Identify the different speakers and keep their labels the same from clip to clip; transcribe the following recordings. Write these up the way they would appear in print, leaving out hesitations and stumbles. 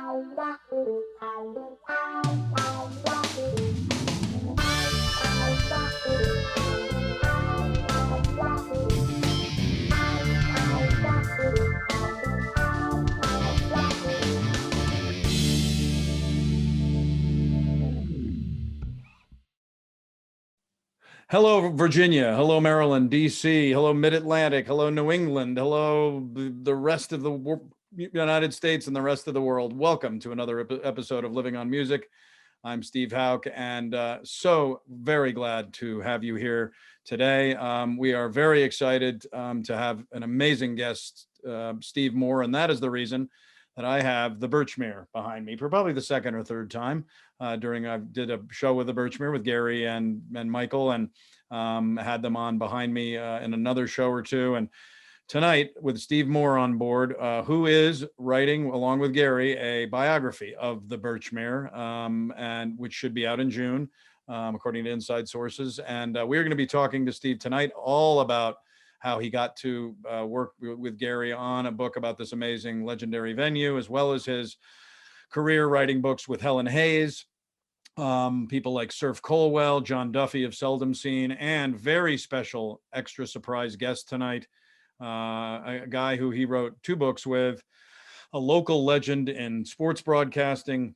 Speaker 1: Hello, Virginia. Hello, Maryland, DC. Hello, Mid-Atlantic. Hello, New England. Hello, the rest of the United States and the rest of the world. Welcome to another episode of Living on Music. I'm Steve Houk, and so very glad to have you here today. We are very excited to have an amazing guest, Steve Moore, and that is the reason that I have the Birchmere behind me for probably the second or third time. I did a show with the Birchmere with Gary and Michael, and had them on behind me in another show or two. And tonight with Steve Moore on board, who is writing along with Gary a biography of the Birchmere, and which should be out in June, according to inside sources. And we're going to be talking to Steve tonight all about how he got to work with Gary on a book about this amazing legendary venue, as well as his career writing books with Helen Hayes, people like Surf Colwell, Duffy of Seldom Seen, and very special extra surprise guest tonight, a guy who he wrote two books with, a local legend in sports broadcasting,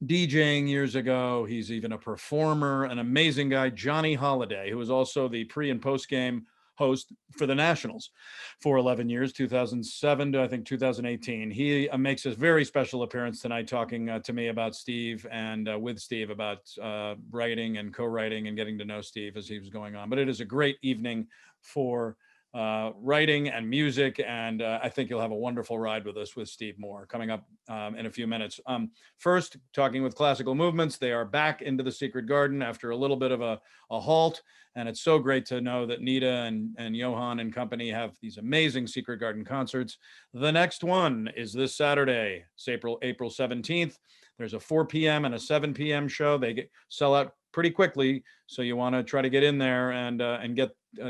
Speaker 1: DJing years ago. He's even a performer, an amazing guy, Johnny Holiday, who was also the pre and post game host for the Nationals for 11 years, 2007 to I think 2018. He makes a very special appearance tonight, talking to me about Steve and with Steve about writing and co-writing and getting to know Steve as he was going on. But it is a great evening for writing and music, and I think you'll have a wonderful ride with us with Steve Moore coming up in a few minutes. First, talking with Classical Movements. They are back into the Secret Garden after a little bit of a halt, and it's so great to know that Nita and Johan and company have these amazing Secret Garden concerts. The next one is this Saturday, it's April 17th. There's a 4 p.m. and a 7 p.m. show. They sell out pretty quickly, so you want to try to get in there and get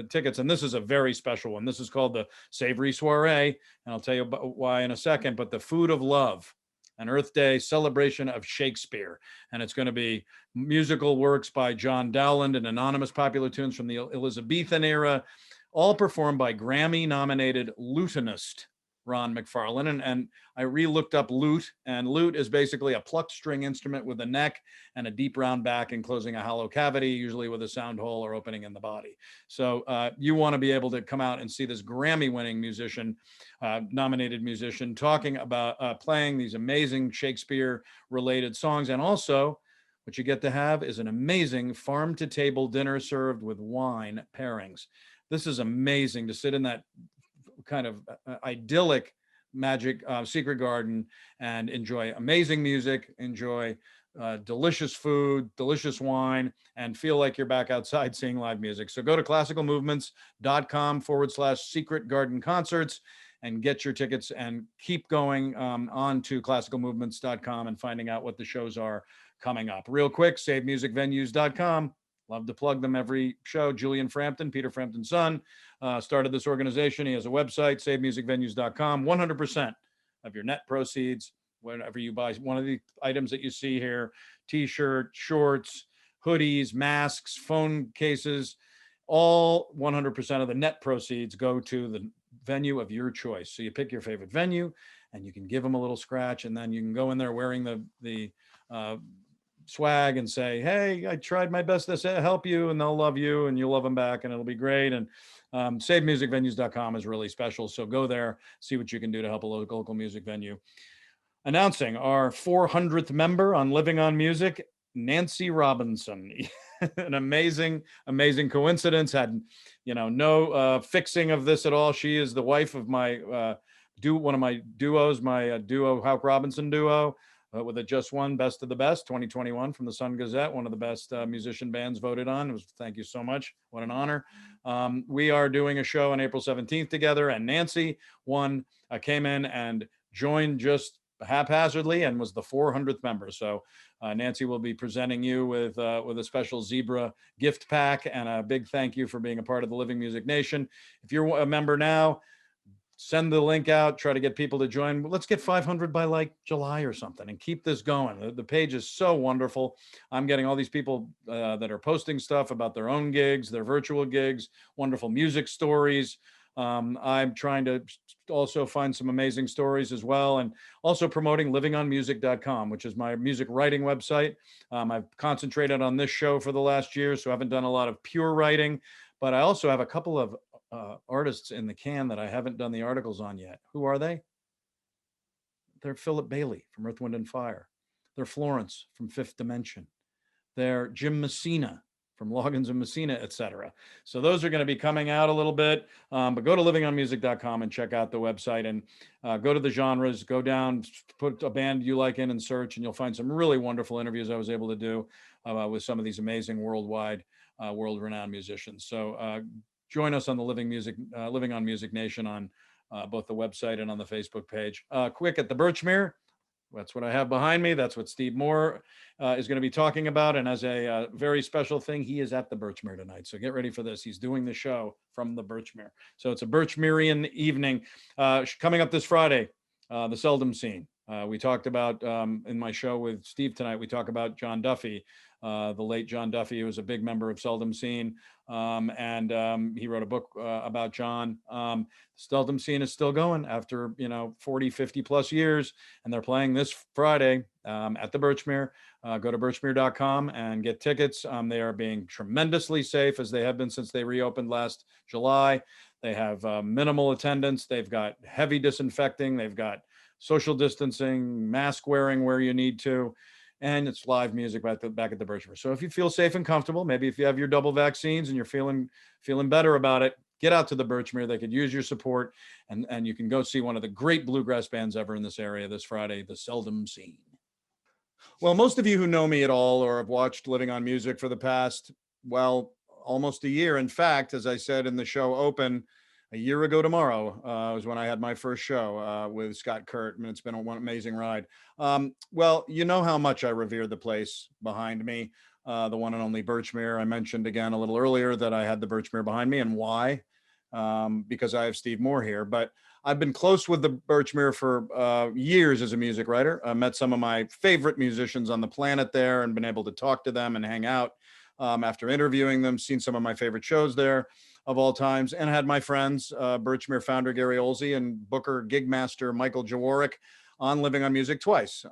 Speaker 1: tickets. And this is a very special one. This is called the Savory Soiree, and I'll tell you why in a second. But the Food of Love, an Earth Day celebration of Shakespeare, and it's going to be musical works by John Dowland and anonymous popular tunes from the Elizabethan era, all performed by Grammy-nominated lutenist Ron McFarlane. And I re-looked up lute, and lute is basically a plucked string instrument with a neck and a deep round back enclosing a hollow cavity, usually with a sound hole or opening in the body. So you want to be able to come out and see this Grammy-winning musician, nominated musician, talking about playing these amazing Shakespeare-related songs. And also, what you get to have is an amazing farm-to-table dinner served with wine pairings. This is amazing to sit in that kind of idyllic magic Secret Garden and enjoy amazing music, enjoy delicious food, delicious wine, and feel like you're back outside seeing live music. So go to classicalmovements.com/Secret Garden Concerts and get your tickets, and keep going on to classicalmovements.com and finding out what the shows are coming up. Real quick, savemusicvenues.com. Love to plug them every show. Julian Frampton, Peter Frampton's son, started this organization. He has a website, savemusicvenues.com. 100% of your net proceeds, whenever you buy one of the items that you see here, t-shirt, shorts, hoodies, masks, phone cases, all 100% of the net proceeds go to the venue of your choice. So you pick your favorite venue and you can give them a little scratch, and then you can go in there wearing the swag and say, hey, I tried my best to help you, and they'll love you and you'll love them back, and it'll be great. And savemusicvenues.com is really special. So go there, see what you can do to help a local music venue. Announcing our 400th member on Living on Music, Nancy Robinson. An amazing coincidence. Had, no fixing of this at all. She is the wife of my one of my duos, my duo, Houk Robinson duo, with a just won Best of the Best 2021 from the Sun Gazette, one of the best musician bands voted on. Thank you so much. What an honor. We are doing a show on April 17th together, and Nancy came in and joined just haphazardly and was the 400th member. So Nancy will be presenting you with a special zebra gift pack and a big thank you for being a part of the Living Music Nation. If you're a member now, send the link out, try to get people to join. Let's get 500 by like July or something and keep this going. The page is so wonderful. I'm getting all these people that are posting stuff about their own gigs, their virtual gigs, wonderful music stories. I'm trying to also find some amazing stories as well, and also promoting livingonmusic.com, which is my music writing website. I've concentrated on this show for the last year, so I haven't done a lot of pure writing, but I also have a couple of artists in the can that I haven't done the articles on yet. Who are they? They're Philip Bailey from Earth, Wind, and Fire. They're Florence from Fifth Dimension. They're Jim Messina from Loggins and Messina, etc. So those are going to be coming out a little bit, but go to livingonmusic.com and check out the website, and go to the genres, go down, put a band you like in and search, and you'll find some really wonderful interviews I was able to do with some of these amazing worldwide, world-renowned musicians. So join us on the Living on Music Nation on both the website and on the Facebook page. Quick at the Birchmere. That's what I have behind me. That's what Steve Moore is going to be talking about. And as a very special thing, he is at the Birchmere tonight. So get ready for this. He's doing the show from the Birchmere. So it's a Birchmerean evening. Coming up this Friday, the Seldom Scene. We talked about in my show with Steve tonight, we talk about John Duffy, the late John Duffy, who was a big member of Seldom Scene. And he wrote a book about John. Seldom Scene is still going after, 40, 50 plus years. And they're playing this Friday at the Birchmere. Go to birchmere.com and get tickets. They are being tremendously safe, as they have been since they reopened last July. They have minimal attendance. They've got heavy disinfecting. They've got social distancing, mask wearing where you need to, and it's live music back at the Birchmere. So if you feel safe and comfortable, maybe if you have your double vaccines and you're feeling better about it, get out to the Birchmere. They could use your support, and you can go see one of the great bluegrass bands ever in this area this Friday, the Seldom Scene. Well, most of you who know me at all or have watched Living on Music for the past, well, almost a year. In fact, as I said in the show open, a year ago tomorrow was when I had my first show with Scott Kurt, and it's been one amazing ride. Well, you know how much I revere the place behind me, the one and only Birchmere. I mentioned again a little earlier that I had the Birchmere behind me, and why? Because I have Steve Moore here. But I've been close with the Birchmere for years as a music writer. I met some of my favorite musicians on the planet there and been able to talk to them and hang out after interviewing them, seen some of my favorite shows there of all times, and had my friends, Birchmere founder Gary Olsey and Booker Gigmaster Michael Jaworek on Living on Music twice.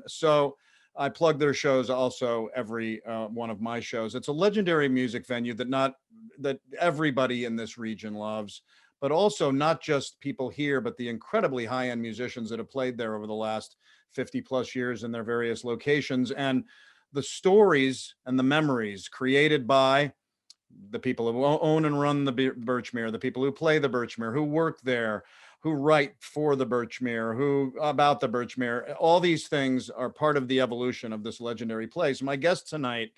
Speaker 1: So I plug their shows also every one of my shows. It's a legendary music venue that everybody in this region loves, but also not just people here, but the incredibly high-end musicians that have played there over the last 50 plus years in their various locations, and the stories and the memories created by the people who own and run the Birchmere, the people who play the Birchmere, who work there, who write for the Birchmere, who about the Birchmere. All these things are part of the evolution of this legendary place. My guest tonight,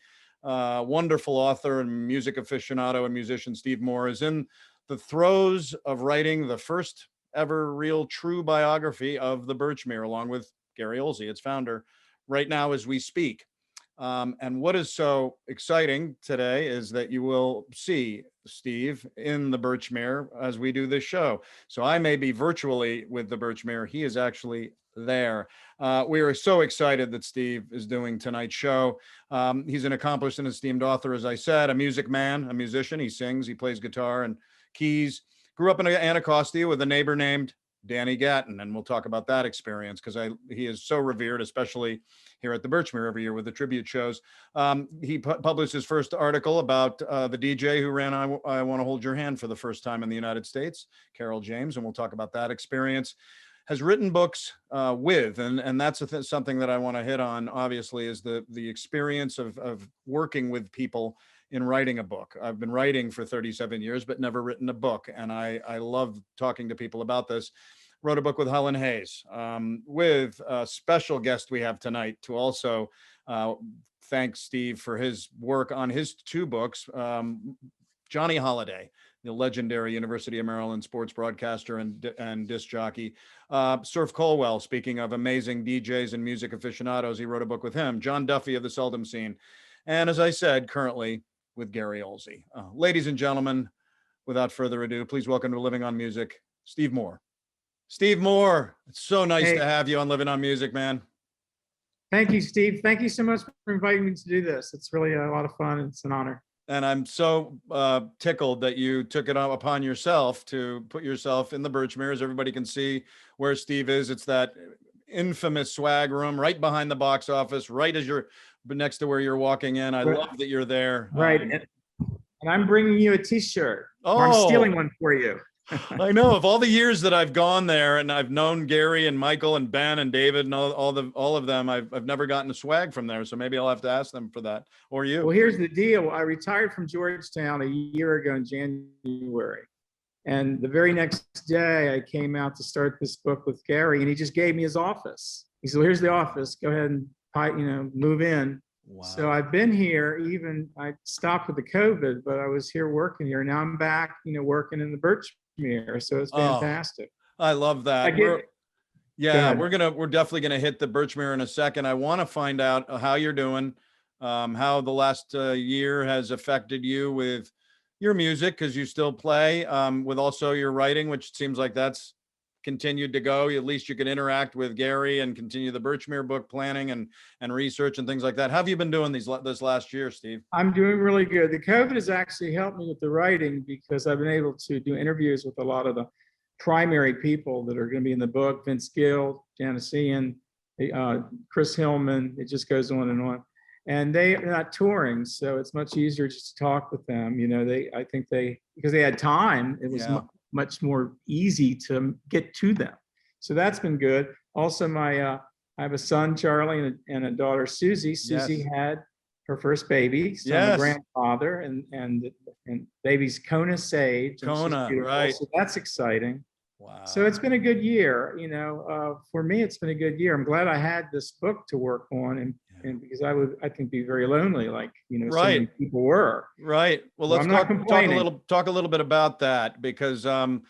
Speaker 1: wonderful author and music aficionado and musician Steve Moore, is in the throes of writing the first ever real true biography of the Birchmere, along with Gary Olsey, its founder, right now as we speak. And what is so exciting today is that you will see Steve in the Birchmere as we do this show. So I may be virtually with the Birchmere. He is actually there. We are so excited that Steve is doing tonight's show. He's an accomplished and esteemed author, as I said, a music man, a musician. He sings, he plays guitar and keys. Grew up in Anacostia with a neighbor named Danny Gatton, and we'll talk about that experience because he is so revered, especially here at the Birchmere every year with the tribute shows. He published his first article about the DJ who ran I Want to Hold Your Hand for the first time in the United States, Carol James, and we'll talk about that experience. Has written books and that's something that I want to hit on, obviously, is the experience of working with people in writing a book. I've been writing for 37 years, but never written a book. And I love talking to people about this. Wrote a book with Helen Hayes, with a special guest we have tonight to also thank Steve for his work on his two books. Johnny Holiday, the legendary University of Maryland sports broadcaster and disc jockey. Surf Colwell, speaking of amazing DJs and music aficionados, he wrote a book with him. John Duffy of the Seldom Scene. And as I said, currently with Gary Olsey. Ladies and gentlemen, without further ado, please welcome to Living on Music, Steve Moore. Steve Moore, it's so nice
Speaker 2: Hey,
Speaker 1: to have you on Living on Music, man.
Speaker 2: thank you, Steve. Thank you so much for inviting me to do this. It's really a lot of fun. It's an honor.
Speaker 1: And I'm so tickled that you took it upon yourself to put yourself in the Birchmere, as everybody can see where Steve is. It's that infamous swag room right behind the box office, right as you're next to where you're walking in. I love that you're there.
Speaker 2: Right. And I'm bringing you a T-shirt. Or I'm
Speaker 1: Oh,
Speaker 2: stealing one for you.
Speaker 1: I know, of all the years that I've gone there and I've known Gary and Michael and Ben and David and all of them, I've never gotten a swag from there. So maybe I'll have to ask them for that, or you.
Speaker 2: Well, here's the deal. I retired from Georgetown a year ago in January. And the very next day, I came out to start this book with Gary, and he just gave me his office. He said, well, here's the office. Go ahead and move in.
Speaker 1: Wow.
Speaker 2: So I've been here. I stopped with the COVID, but I was here working here. Now I'm back, working in the Birchmere. So it's fantastic.
Speaker 1: I love that. We're definitely gonna hit the Birchmere in a second. I want to find out how you're doing, how the last year has affected you with your music, because you still play, with also your writing, which seems like that's continued to go. At least you can interact with Gary and continue the Birchmere book planning and research and things like that. How have you been doing this last year, Steve?
Speaker 2: I'm doing really good. The COVID has actually helped me with the writing because I've been able to do interviews with a lot of the primary people that are going to be in the book: Vince Gill, Janice Ian, Chris Hillman. It just goes on and on. And they're not touring, so it's much easier just to talk with them. Because they had time, it was much more easy to get to them. So that's been good. Also, I have a son, Charlie, and a daughter, Susie. Susie had her first baby, so I'm a grandfather, and baby's Kona Sage.
Speaker 1: Kona, right.
Speaker 2: So that's exciting.
Speaker 1: Wow.
Speaker 2: So it's been a good year. For me, it's been a good year. I'm glad I had this book to work on, and because I think be very lonely, like so many people were.
Speaker 1: Right. Well, let's talk a little bit about that, because I'm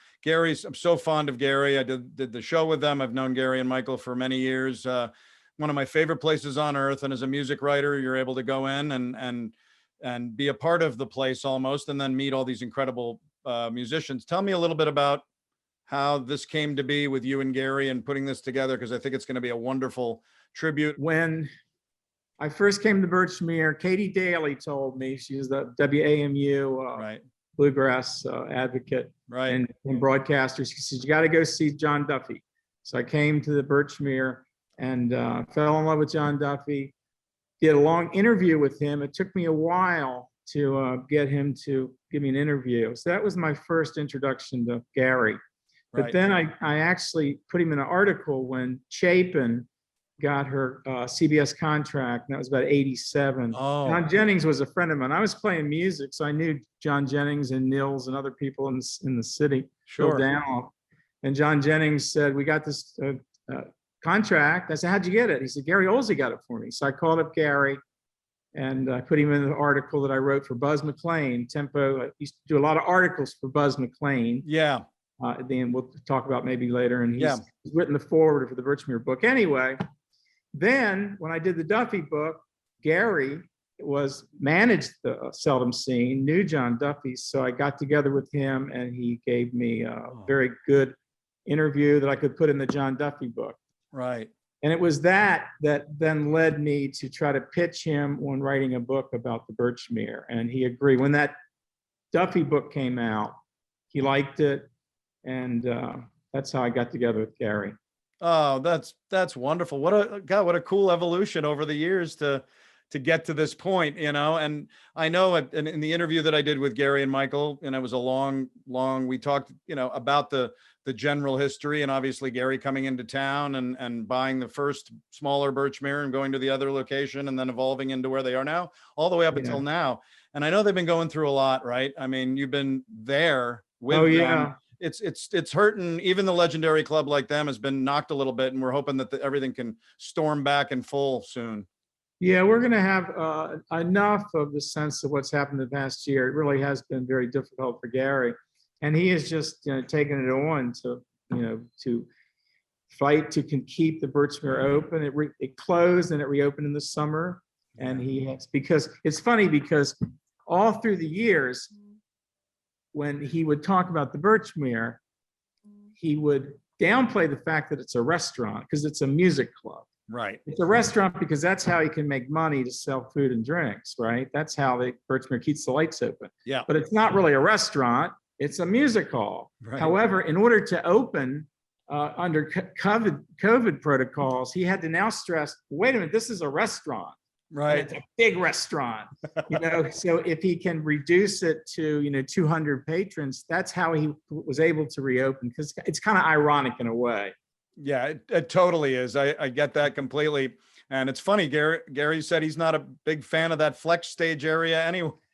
Speaker 1: so fond of Gary. I did the show with them. I've known Gary and Michael for many years. One of my favorite places on earth. And as a music writer, you're able to go in and be a part of the place almost, and then meet all these incredible musicians. Tell me a little bit about how this came to be with you and Gary and putting this together, because I think it's going to be a wonderful tribute.
Speaker 2: When I first came to Birchmere, Katie Daly told me, she was the WAMU Bluegrass advocate and broadcaster. She said, you got to go see John Duffy. So I came to the Birchmere and fell in love with John Duffy, did a long interview with him. It took me a while to get him to give me an interview. So that was my first introduction to Gary. But then I actually put him in an article when Chapin got her CBS contract, and that was about 87. John Jennings was a friend of mine. I was playing music, so I knew John Jennings and Nils and other people in the city. Bill Danoff. And John Jennings said, we got this contract. I said, how'd you get it? He said, Gary Olsey got it for me. So I called up Gary and I put him in the article that I wrote for Buzz McLean. Tempo, I used to do a lot of articles for Buzz McLean.
Speaker 1: Yeah.
Speaker 2: Then we'll talk about maybe later. And he's written the foreword for the Birchmere book. Anyway, then when I did the Duffy book, Gary managed the Seldom Scene, knew John Duffy. So I got together with him and he gave me a very good interview that I could put in the John Duffy book.
Speaker 1: Right.
Speaker 2: And it was that then led me to try to pitch him on writing a book about the Birchmere. And he agreed. When that Duffy book came out, he liked it. And that's how I got together with Gary.
Speaker 1: Oh, that's wonderful. What a cool evolution over the years to get to this point, and I know in the interview that I did with Gary and Michael, and it was a long, we talked, about the general history, and obviously Gary coming into town and buying the first smaller Birchmere and going to the other location and then evolving into where they are now, all the way up until now. And I know they've been going through a lot, right? I mean, you've been there with them. It's hurting. Even the legendary club like them has been knocked a little bit, and we're hoping that everything can storm back in full soon.
Speaker 2: Yeah, we're going to have enough of the sense of what's happened the past year. It really has been very difficult for Gary, and he has just taken it on to fight to keep the Birchmere open. It closed and it reopened in the summer, and because it's funny because all through the years, when he would talk about the Birchmere, he would downplay the fact that it's a restaurant because it's a music club.
Speaker 1: Right.
Speaker 2: It's a restaurant because that's how he can make money to sell food and drinks, right? That's how Birchmere keeps the lights open.
Speaker 1: Yeah.
Speaker 2: But it's not really a restaurant. It's a music hall.
Speaker 1: Right.
Speaker 2: However, in order to open under COVID protocols, he had to now stress, wait a minute, this is a restaurant.
Speaker 1: Right.
Speaker 2: It's a big restaurant, so if he can reduce it to, 200 patrons, that's how he was able to reopen, because it's kind of ironic in a way.
Speaker 1: Yeah, it totally is. I get that completely. And it's funny, Gary said he's not a big fan of that flex stage area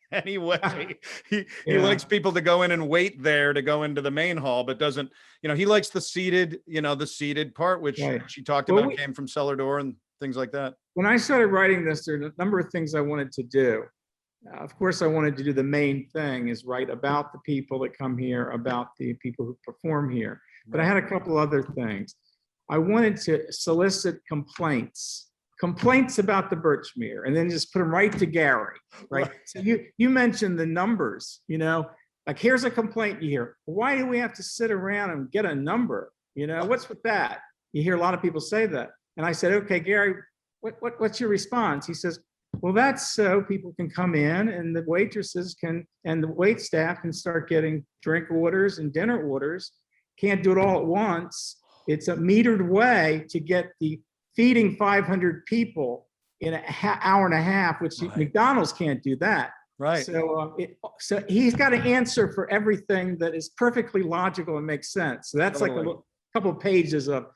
Speaker 1: anyway. He likes people to go in and wait there to go into the main hall, but doesn't, he likes the seated part, which she talked about came from cellar door and things like that.
Speaker 2: When I started writing this, there are a number of things I wanted to do. Of course, I wanted to do the main thing is write about the people that come here, about the people who perform here. But I had a couple other things. I wanted to solicit complaints about the Birchmere, and then just put them right to Gary, right? So you mentioned the numbers, like here's a complaint you hear. Why do we have to sit around and get a number? What's with that? You hear a lot of people say that. And I said, okay, Gary, what's your response? He says, well, that's so people can come in and the waitresses and the wait staff can start getting drink orders and dinner orders. Can't do it all at once. It's a metered way to get the feeding 500 people in an hour and a half, which McDonald's can't do that.
Speaker 1: Right.
Speaker 2: So he's got an answer for everything that is perfectly logical and makes sense. So that's like a couple of pages of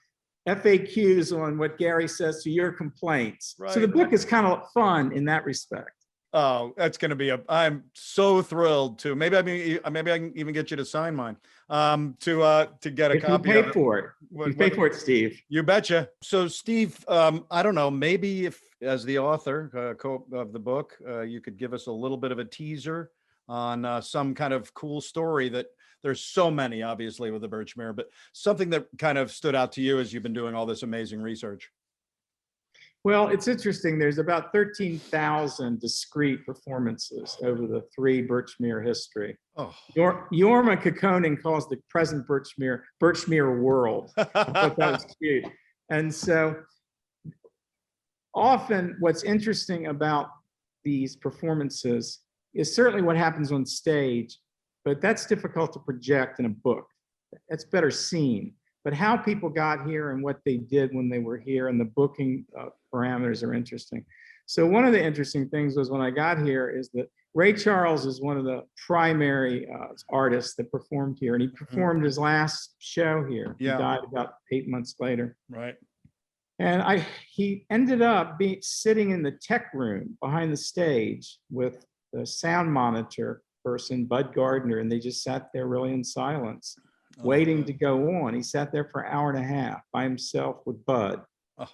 Speaker 2: FAQs on what Gary says to your complaints. Right. So the book is kind of fun in that respect.
Speaker 1: Oh, that's going to be I'm so thrilled to, maybe I can even get you to sign mine, to get a copy of it.
Speaker 2: You pay for it, Steve.
Speaker 1: You betcha. So Steve, I don't know, maybe if as the author of the book, you could give us a little bit of a teaser on some kind of cool story that there's so many, obviously, with the Birchmere, but something that kind of stood out to you as you've been doing all this amazing research.
Speaker 2: Well, it's interesting. There's about 13,000 discrete performances over the three Birchmere history. Oh. Jorma Kekkonen calls the present Birchmere world. I thought that was cute. And so often what's interesting about these performances is certainly what happens on stage, but that's difficult to project in a book. That's better seen. But how people got here and what they did when they were here and the booking parameters are interesting. So one of the interesting things was when I got here is that Ray Charles is one of the primary artists that performed here, and he performed his last show here. Yeah. He died about 8 months later.
Speaker 1: Right.
Speaker 2: And he ended up sitting in the tech room behind the stage with the sound monitor person, Bud Gardner, and they just sat there really in silence. Waiting to go on. He sat there for an hour and a half by himself with Bud. Oh.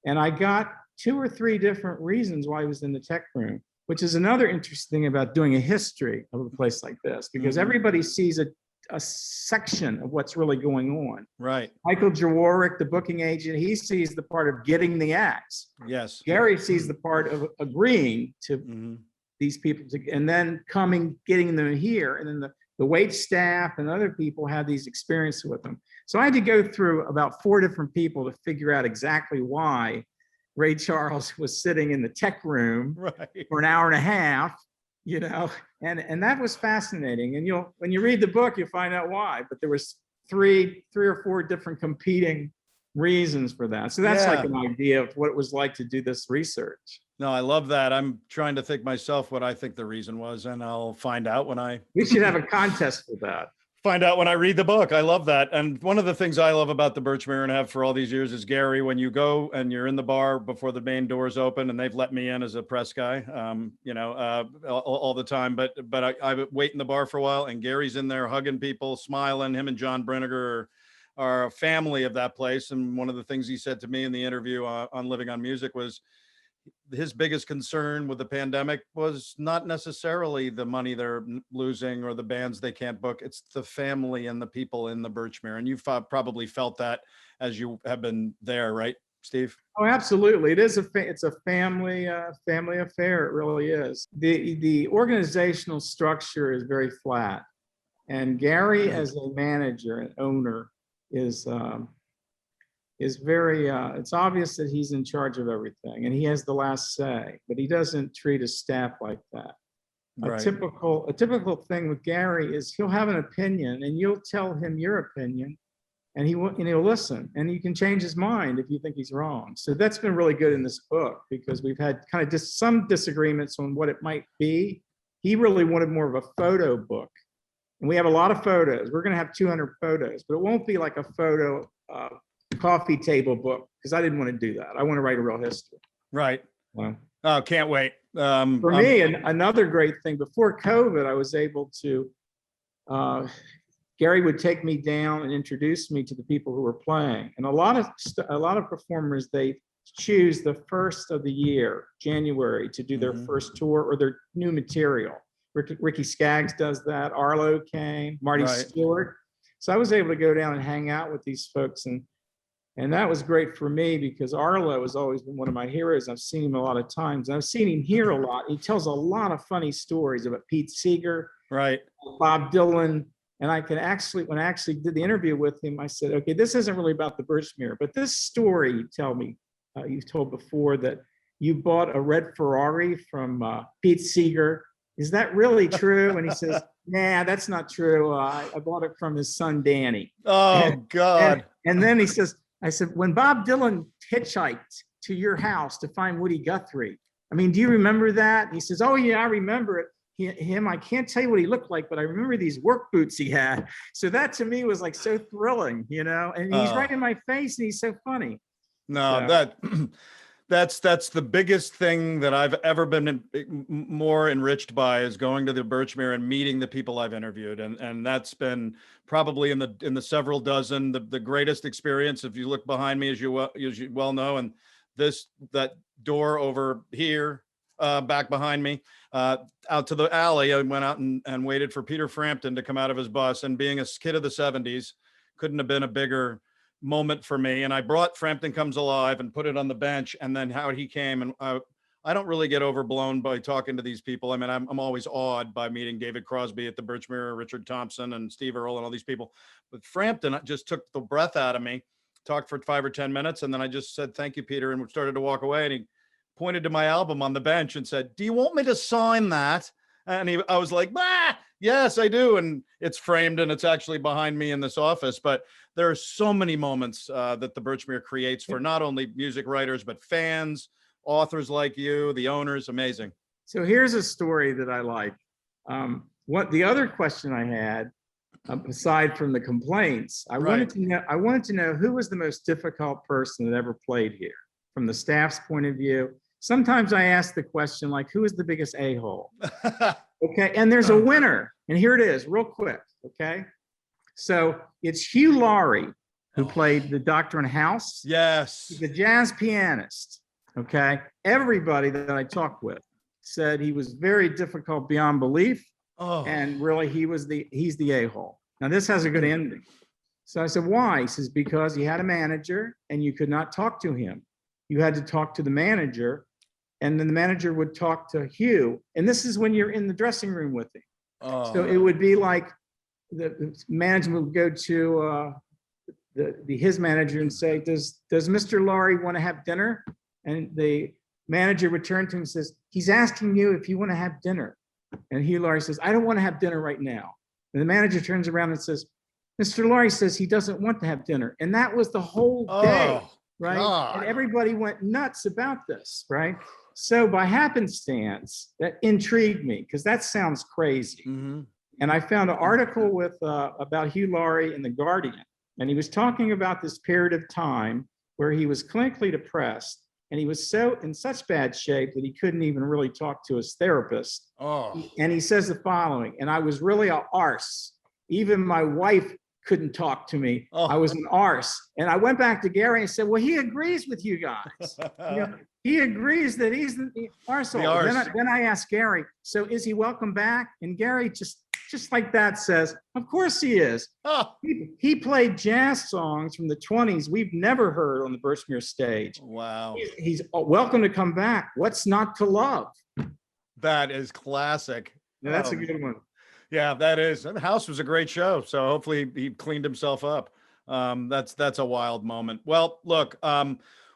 Speaker 2: And I got 2 or 3 different reasons why he was in the tech room, which is another interesting thing about doing a history of a place like this, because everybody sees a section of what's really going on.
Speaker 1: Right.
Speaker 2: Michael Jaworek, the booking agent, he sees the part of getting the acts.
Speaker 1: Yes.
Speaker 2: Gary sees the part of agreeing to these people and then getting them here, and then the wait staff and other people had these experiences with them. So I had to go through about 4 different people to figure out exactly why Ray Charles was sitting in the tech room for an hour and a half, and that was fascinating. And when you read the book, you'll find out why, but there was three or four different competing reasons for that. So that's like an idea of what it was like to do this research.
Speaker 1: No, I love that. I'm trying to think myself what I think the reason was, and I'll find out when
Speaker 2: we should have a contest for that.
Speaker 1: Find out when I read the book. I love that. And one of the things I love about the Birchmere and have for all these years is, Gary, when you go and you're in the bar before the main doors open, and they've let me in as a press guy, all the time, but I wait in the bar for a while, and Gary's in there hugging people, smiling. Him and John Brinegar are a family of that place. And one of the things he said to me in the interview on Living on Music was, his biggest concern with the pandemic was not necessarily the money they're losing or the bands they can't book. It's the family and the people in the Birchmere. And you've probably felt that as you have been there, right, Steve?
Speaker 2: Oh, absolutely. It's a family affair. It really is. The organizational structure is very flat. And Gary, as a manager and owner, is very, it's obvious that he's in charge of everything and he has the last say, but he doesn't treat his staff like that.
Speaker 1: Right.
Speaker 2: A typical thing with Gary is he'll have an opinion and you'll tell him your opinion and he'll listen, and you can change his mind if you think he's wrong. So that's been really good in this book, because we've had kind of just some disagreements on what it might be. He really wanted more of a photo book, and we have a lot of photos. We're going to have 200 photos, but it won't be like a photo coffee table book, because I didn't want to do that. I want to write a real history.
Speaker 1: Right. Oh, can't wait.
Speaker 2: For me, and another great thing, before COVID, I was able to, Gary would take me down and introduce me to the people who were playing. And a lot of performers, they choose the first of the year, January, to do their first tour or their new material. Ricky Skaggs does that. Arlo came, Marty Stewart. So I was able to go down and hang out with these folks, and that was great for me, because Arlo has always been one of my heroes. I've seen him a lot of times, and I've seen him here a lot. He tells a lot of funny stories about Pete Seeger, Bob Dylan. And I can actually, when I actually did the interview with him, I said, okay, this isn't really about the Birchmere, but this story you tell me, you've told before, that you bought a red Ferrari from Pete Seeger. Is that really true? And he says, nah, that's not true. I bought it from his son, Danny.
Speaker 1: Oh, God.
Speaker 2: And then he says, I said, when Bob Dylan hitchhiked to your house to find Woody Guthrie, I mean, do you remember that? And he says, oh, yeah, I remember it. Him, I can't tell you what he looked like, but I remember these work boots he had. So that to me was like so thrilling, you know, and he's right in my face and he's so funny.
Speaker 1: No, so. That's the biggest thing that I've ever been more enriched by, is going to the Birchmere and meeting the people I've interviewed. And that's been probably in the several dozen, the greatest experience. If you look behind me, as you well know, and that door over here, back behind me, out to the alley, I went out and waited for Peter Frampton to come out of his bus, and being a kid of the 70s, couldn't have been a bigger moment for me. And I brought Frampton Comes Alive and put it on the bench, and then how he came. And I don't really get overblown by talking to these people. I mean, I'm always awed by meeting David Crosby at the Birchmere, Richard Thompson and Steve Earle and all these people. But Frampton just took the breath out of me, talked for 5 or 10 minutes, and then I just said, thank you, Peter, and started to walk away. And he pointed to my album on the bench and said, do you want me to sign that? And I was like, yes, I do. And it's framed, and it's actually behind me in this office. But there are so many moments that the Birchmere creates for not only music writers, but fans, authors like you, the owners. Amazing.
Speaker 2: So here's a story that I like. What the other question I had, aside from the complaints, I wanted to know who was the most difficult person that ever played here, from the staff's point of view. Sometimes I ask the question, like, who is the biggest a-hole? Okay, and there's a winner, and here it is, real quick, okay? So it's Hugh Laurie, who played the Doctor in House.
Speaker 1: Yes.
Speaker 2: He's a jazz pianist, okay? Everybody that I talked with said he was very difficult beyond belief, and really he's the a-hole. Now this has a good ending. So I said, why? He says, because he had a manager, and you could not talk to him. You had to talk to the manager, and then the manager would talk to Hugh. And this is when you're in the dressing room with him. So it would be like the management would go to his manager and say, does Mr. Laurie want to have dinner? And the manager would turn to him and says, he's asking you if you want to have dinner. And Hugh Laurie says, I don't want to have dinner right now. And the manager turns around and says, Mr. Laurie says he doesn't want to have dinner. And that was the whole day. Right. God. And everybody went nuts about this. Right. So by happenstance, that intrigued me, because that sounds crazy. Mm-hmm. And I found an article about Hugh Laurie in The Guardian. And he was talking about this period of time where he was clinically depressed, and he was in such bad shape that he couldn't even really talk to his therapist. And he says the following, and I was really an arse. Even my wife couldn't talk to me. I was an arse. And I went back to Gary and said, well, he agrees with you guys. He agrees that he's the arsehole. Then I asked Gary, so is he welcome back? And Gary just like that says, of course he is. He played jazz songs from the 20s we've never heard on the Birchmere stage.
Speaker 1: Wow.
Speaker 2: He's welcome to come back. What's not to love?
Speaker 1: That is classic.
Speaker 2: Yeah, that's a good one.
Speaker 1: Yeah, that is. The House was a great show. So hopefully he cleaned himself up. That's a wild moment. Well, look,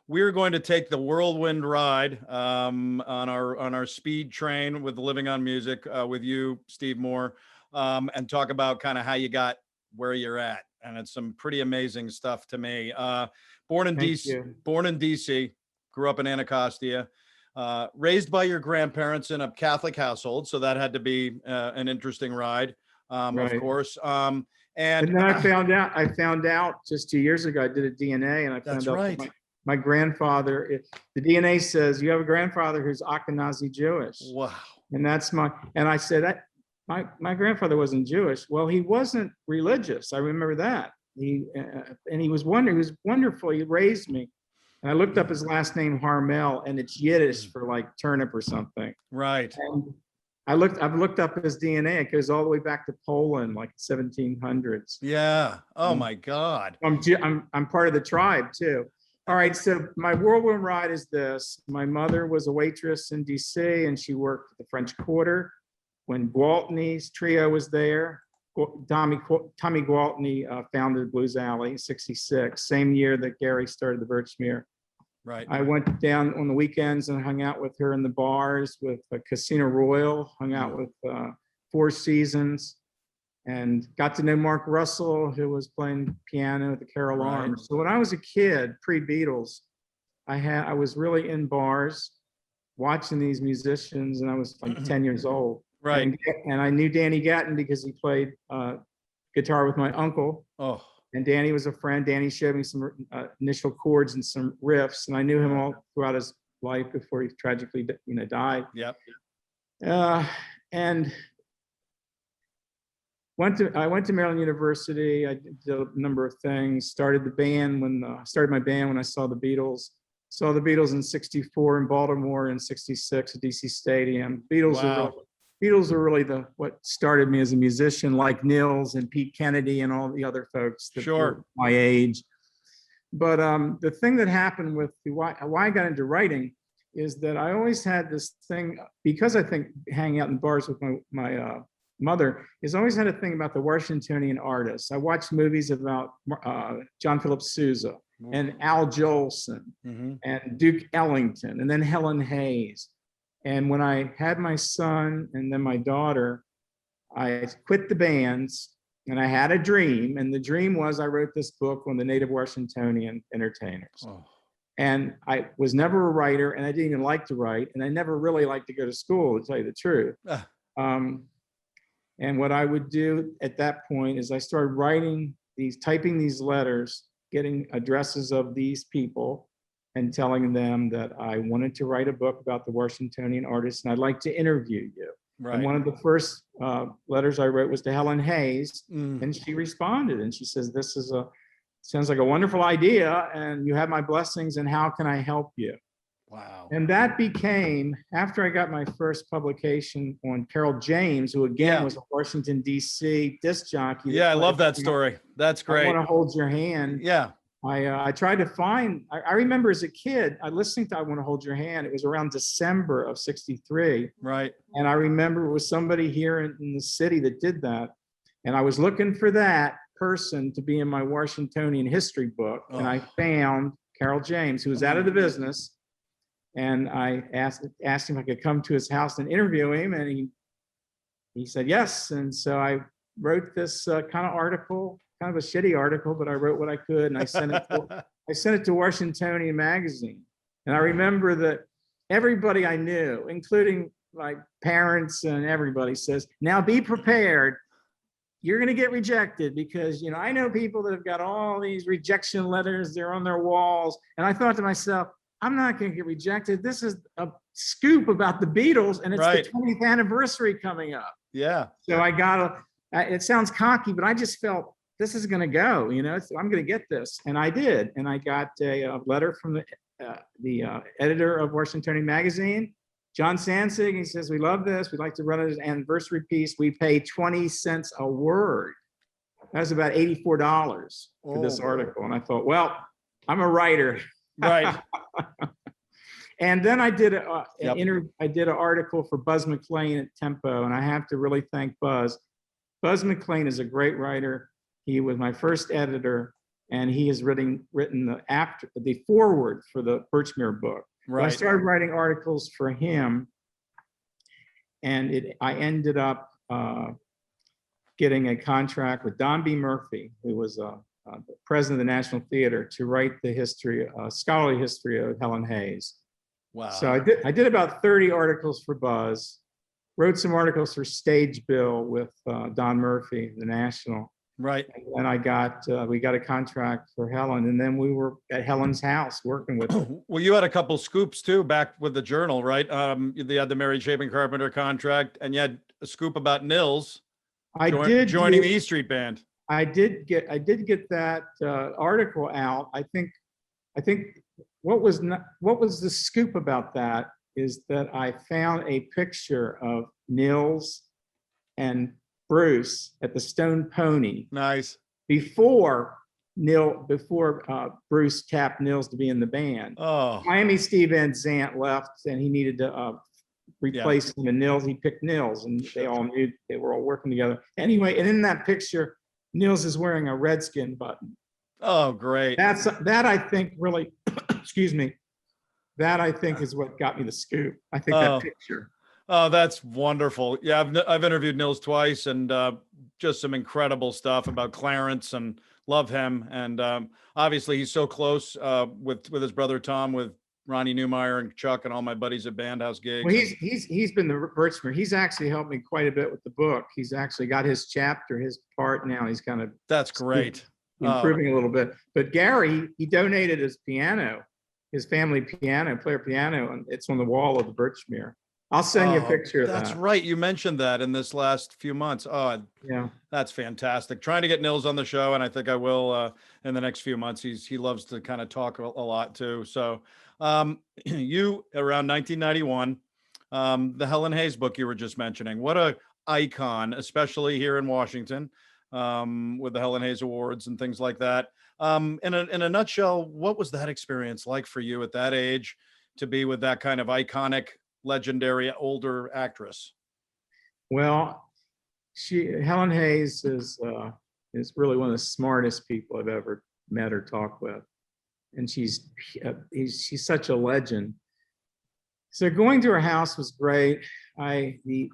Speaker 1: we're going to take the whirlwind ride on our speed train with Living on Music with you, Steve Moore, and talk about kind of how you got where you're at. And it's some pretty amazing stuff to me. Born in DC, grew up in Anacostia, raised by your grandparents in a Catholic household, so that had to be an interesting ride, right. Of course. And
Speaker 2: then I found out just 2 years ago, I did a DNA, and I found out
Speaker 1: right.
Speaker 2: that my grandfather, the DNA says you have a grandfather who's Ashkenazi Jewish.
Speaker 1: Wow.
Speaker 2: And I said, my grandfather wasn't Jewish. Well, he wasn't religious. I remember that. He was wonderful. He raised me. And I looked up his last name, Harmel, and it's Yiddish for like turnip or something.
Speaker 1: Right.
Speaker 2: And I've looked up his DNA. It goes all the way back to Poland, like 1700s.
Speaker 1: Yeah. Oh my God.
Speaker 2: I'm part of the tribe too. All right. So my whirlwind ride is this. My mother was a waitress in DC, and she worked at the French Quarter when Gwaltney's trio was there. Tommy Gwaltney founded Blues Alley in '66, same year that Gary started the Birchmere.
Speaker 1: Right.
Speaker 2: I went down on the weekends and hung out with her in the bars with Casino Royal, hung out with Four Seasons, and got to know Mark Russell, who was playing piano at the Carol Arms. So when I was a kid, pre-Beatles, I was really in bars watching these musicians, and I was like 10 years old.
Speaker 1: Right.
Speaker 2: And I knew Danny Gatton because he played guitar with my uncle.
Speaker 1: Oh.
Speaker 2: And Danny was a friend. Danny showed me some initial chords and some riffs, and I knew him all throughout his life before he tragically, died.
Speaker 1: Yep.
Speaker 2: And I went to Maryland University. I did a number of things. Started my band when I saw the Beatles. Saw the Beatles in '64 in Baltimore, in '66 at DC Stadium. Beatles are really what started me as a musician, like Nils and Pete Kennedy and all the other folks that were my age. But the thing that happened with why I got into writing is that I always had this thing, because I think hanging out in bars with my mother, is always had a thing about the Washingtonian artists. I watched movies about John Philip Sousa and Al Jolson and Duke Ellington and then Helen Hayes. And when I had my son and then my daughter, I quit the bands, and I had a dream. And the dream was I wrote this book on the native Washingtonian entertainers. Oh. And I was never a writer, and I didn't even like to write. And I never really liked to go to school, to tell you the truth. And what I would do at that point is I started typing these letters, getting addresses of these people, and telling them that I wanted to write a book about the Washingtonian artists, and I'd like to interview you. Right. And one of the first letters I wrote was to Helen Hayes, and she responded, and she says, "This sounds like a wonderful idea, and you have my blessings, and how can I help you?" Wow. And that became, after I got my first publication on Carol James, who again was a Washington, D.C. disc jockey.
Speaker 1: Yeah, I love that story. That's great.
Speaker 2: I Want to Hold Your Hand. Yeah. I tried to find, I remember as a kid, I listened to I Want to Hold Your Hand. It was around December of '63. Right. And I remember it was somebody here in the city that did that. And I was looking for that person to be in my Washingtonian history book. And I found Carol James, who was out of the business. And I asked him if I could come to his house and interview him. And he said yes. And so I wrote this kind of article, kind of a shitty article, but I wrote what I could, and I sent it to Washingtonian magazine. And I remember that everybody I knew, including my parents and everybody, says, "Now be prepared. You're going to get rejected," because, I know people that have got all these rejection letters, they're on their walls. And I thought to myself, I'm not going to get rejected. This is a scoop about the Beatles, and it's the 20th anniversary coming up. Yeah. So it sounds cocky, but I just felt, this is going to go, so I'm going to get this. And I did. And I got a letter from the editor of Washingtonian magazine, John Sansig. He says, "We love this. We'd like to run it as an anniversary piece. We pay 20 cents a word." That was about $84 for this article. And I thought, well, I'm a writer. Right. And then I did an article for Buzz McLean at Tempo. And I have to really thank Buzz. Buzz McLean is a great writer. He was my first editor, and he has written the foreword for the Birchmere book.
Speaker 1: Right.
Speaker 2: So I started writing articles for him, and I ended up getting a contract with Don B. Murphy, who was the president of the National Theater, to write the scholarly history of Helen Hayes.
Speaker 1: Wow.
Speaker 2: So I did about 30 articles for Buzz, wrote some articles for Stage Bill with Don Murphy, the National.
Speaker 1: Right.
Speaker 2: And we got a contract for Helen, and then we were at Helen's house working with her.
Speaker 1: Well, you had a couple scoops too back with the Journal, right? You had the Mary Chapin Carpenter contract, and you had a scoop about Nils joining the E Street Band.
Speaker 2: I did get that article out. I think what was the scoop about that is that I found a picture of Nils and Bruce at the Stone Pony.
Speaker 1: Nice.
Speaker 2: Before Bruce tapped Nils to be in the band.
Speaker 1: Oh.
Speaker 2: Miami Steve Van Zandt left, and he needed to replace him, and Nils. He picked Nils, and they all knew they were all working together. Anyway, and in that picture, Nils is wearing a Redskin button.
Speaker 1: Oh, great.
Speaker 2: That I think really, excuse me. That I think is what got me the scoop. I think that picture.
Speaker 1: Oh, that's wonderful. Yeah, I've interviewed Nils twice, and just some incredible stuff about Clarence, and love him. And obviously he's so close with his brother Tom, with Ronnie Newmeyer and Chuck and all my buddies at Bandhouse gigs.
Speaker 2: Well, he's been the Birchmere. He's actually helped me quite a bit with the book. He's actually got his chapter, his part now. He's kind of
Speaker 1: that's great,
Speaker 2: improving a little bit. But Gary, he donated his piano, his family player piano, and it's on the wall of the Birchmere. I'll send you a picture of that.
Speaker 1: That's right. You mentioned that in this last few months. Oh,
Speaker 2: yeah,
Speaker 1: that's fantastic. Trying to get Nils on the show, and I think I will in the next few months. He loves to kind of talk a lot too. So you, around 1991, the Helen Hayes book you were just mentioning, what a icon, especially here in Washington, with the Helen Hayes Awards and things like that. In a nutshell, what was that experience like for you at that age, to be with that kind of iconic, legendary older actress?
Speaker 2: Well, Helen Hayes is really one of the smartest people I've ever met or talked with, and she's such a legend. So going to her house was great. The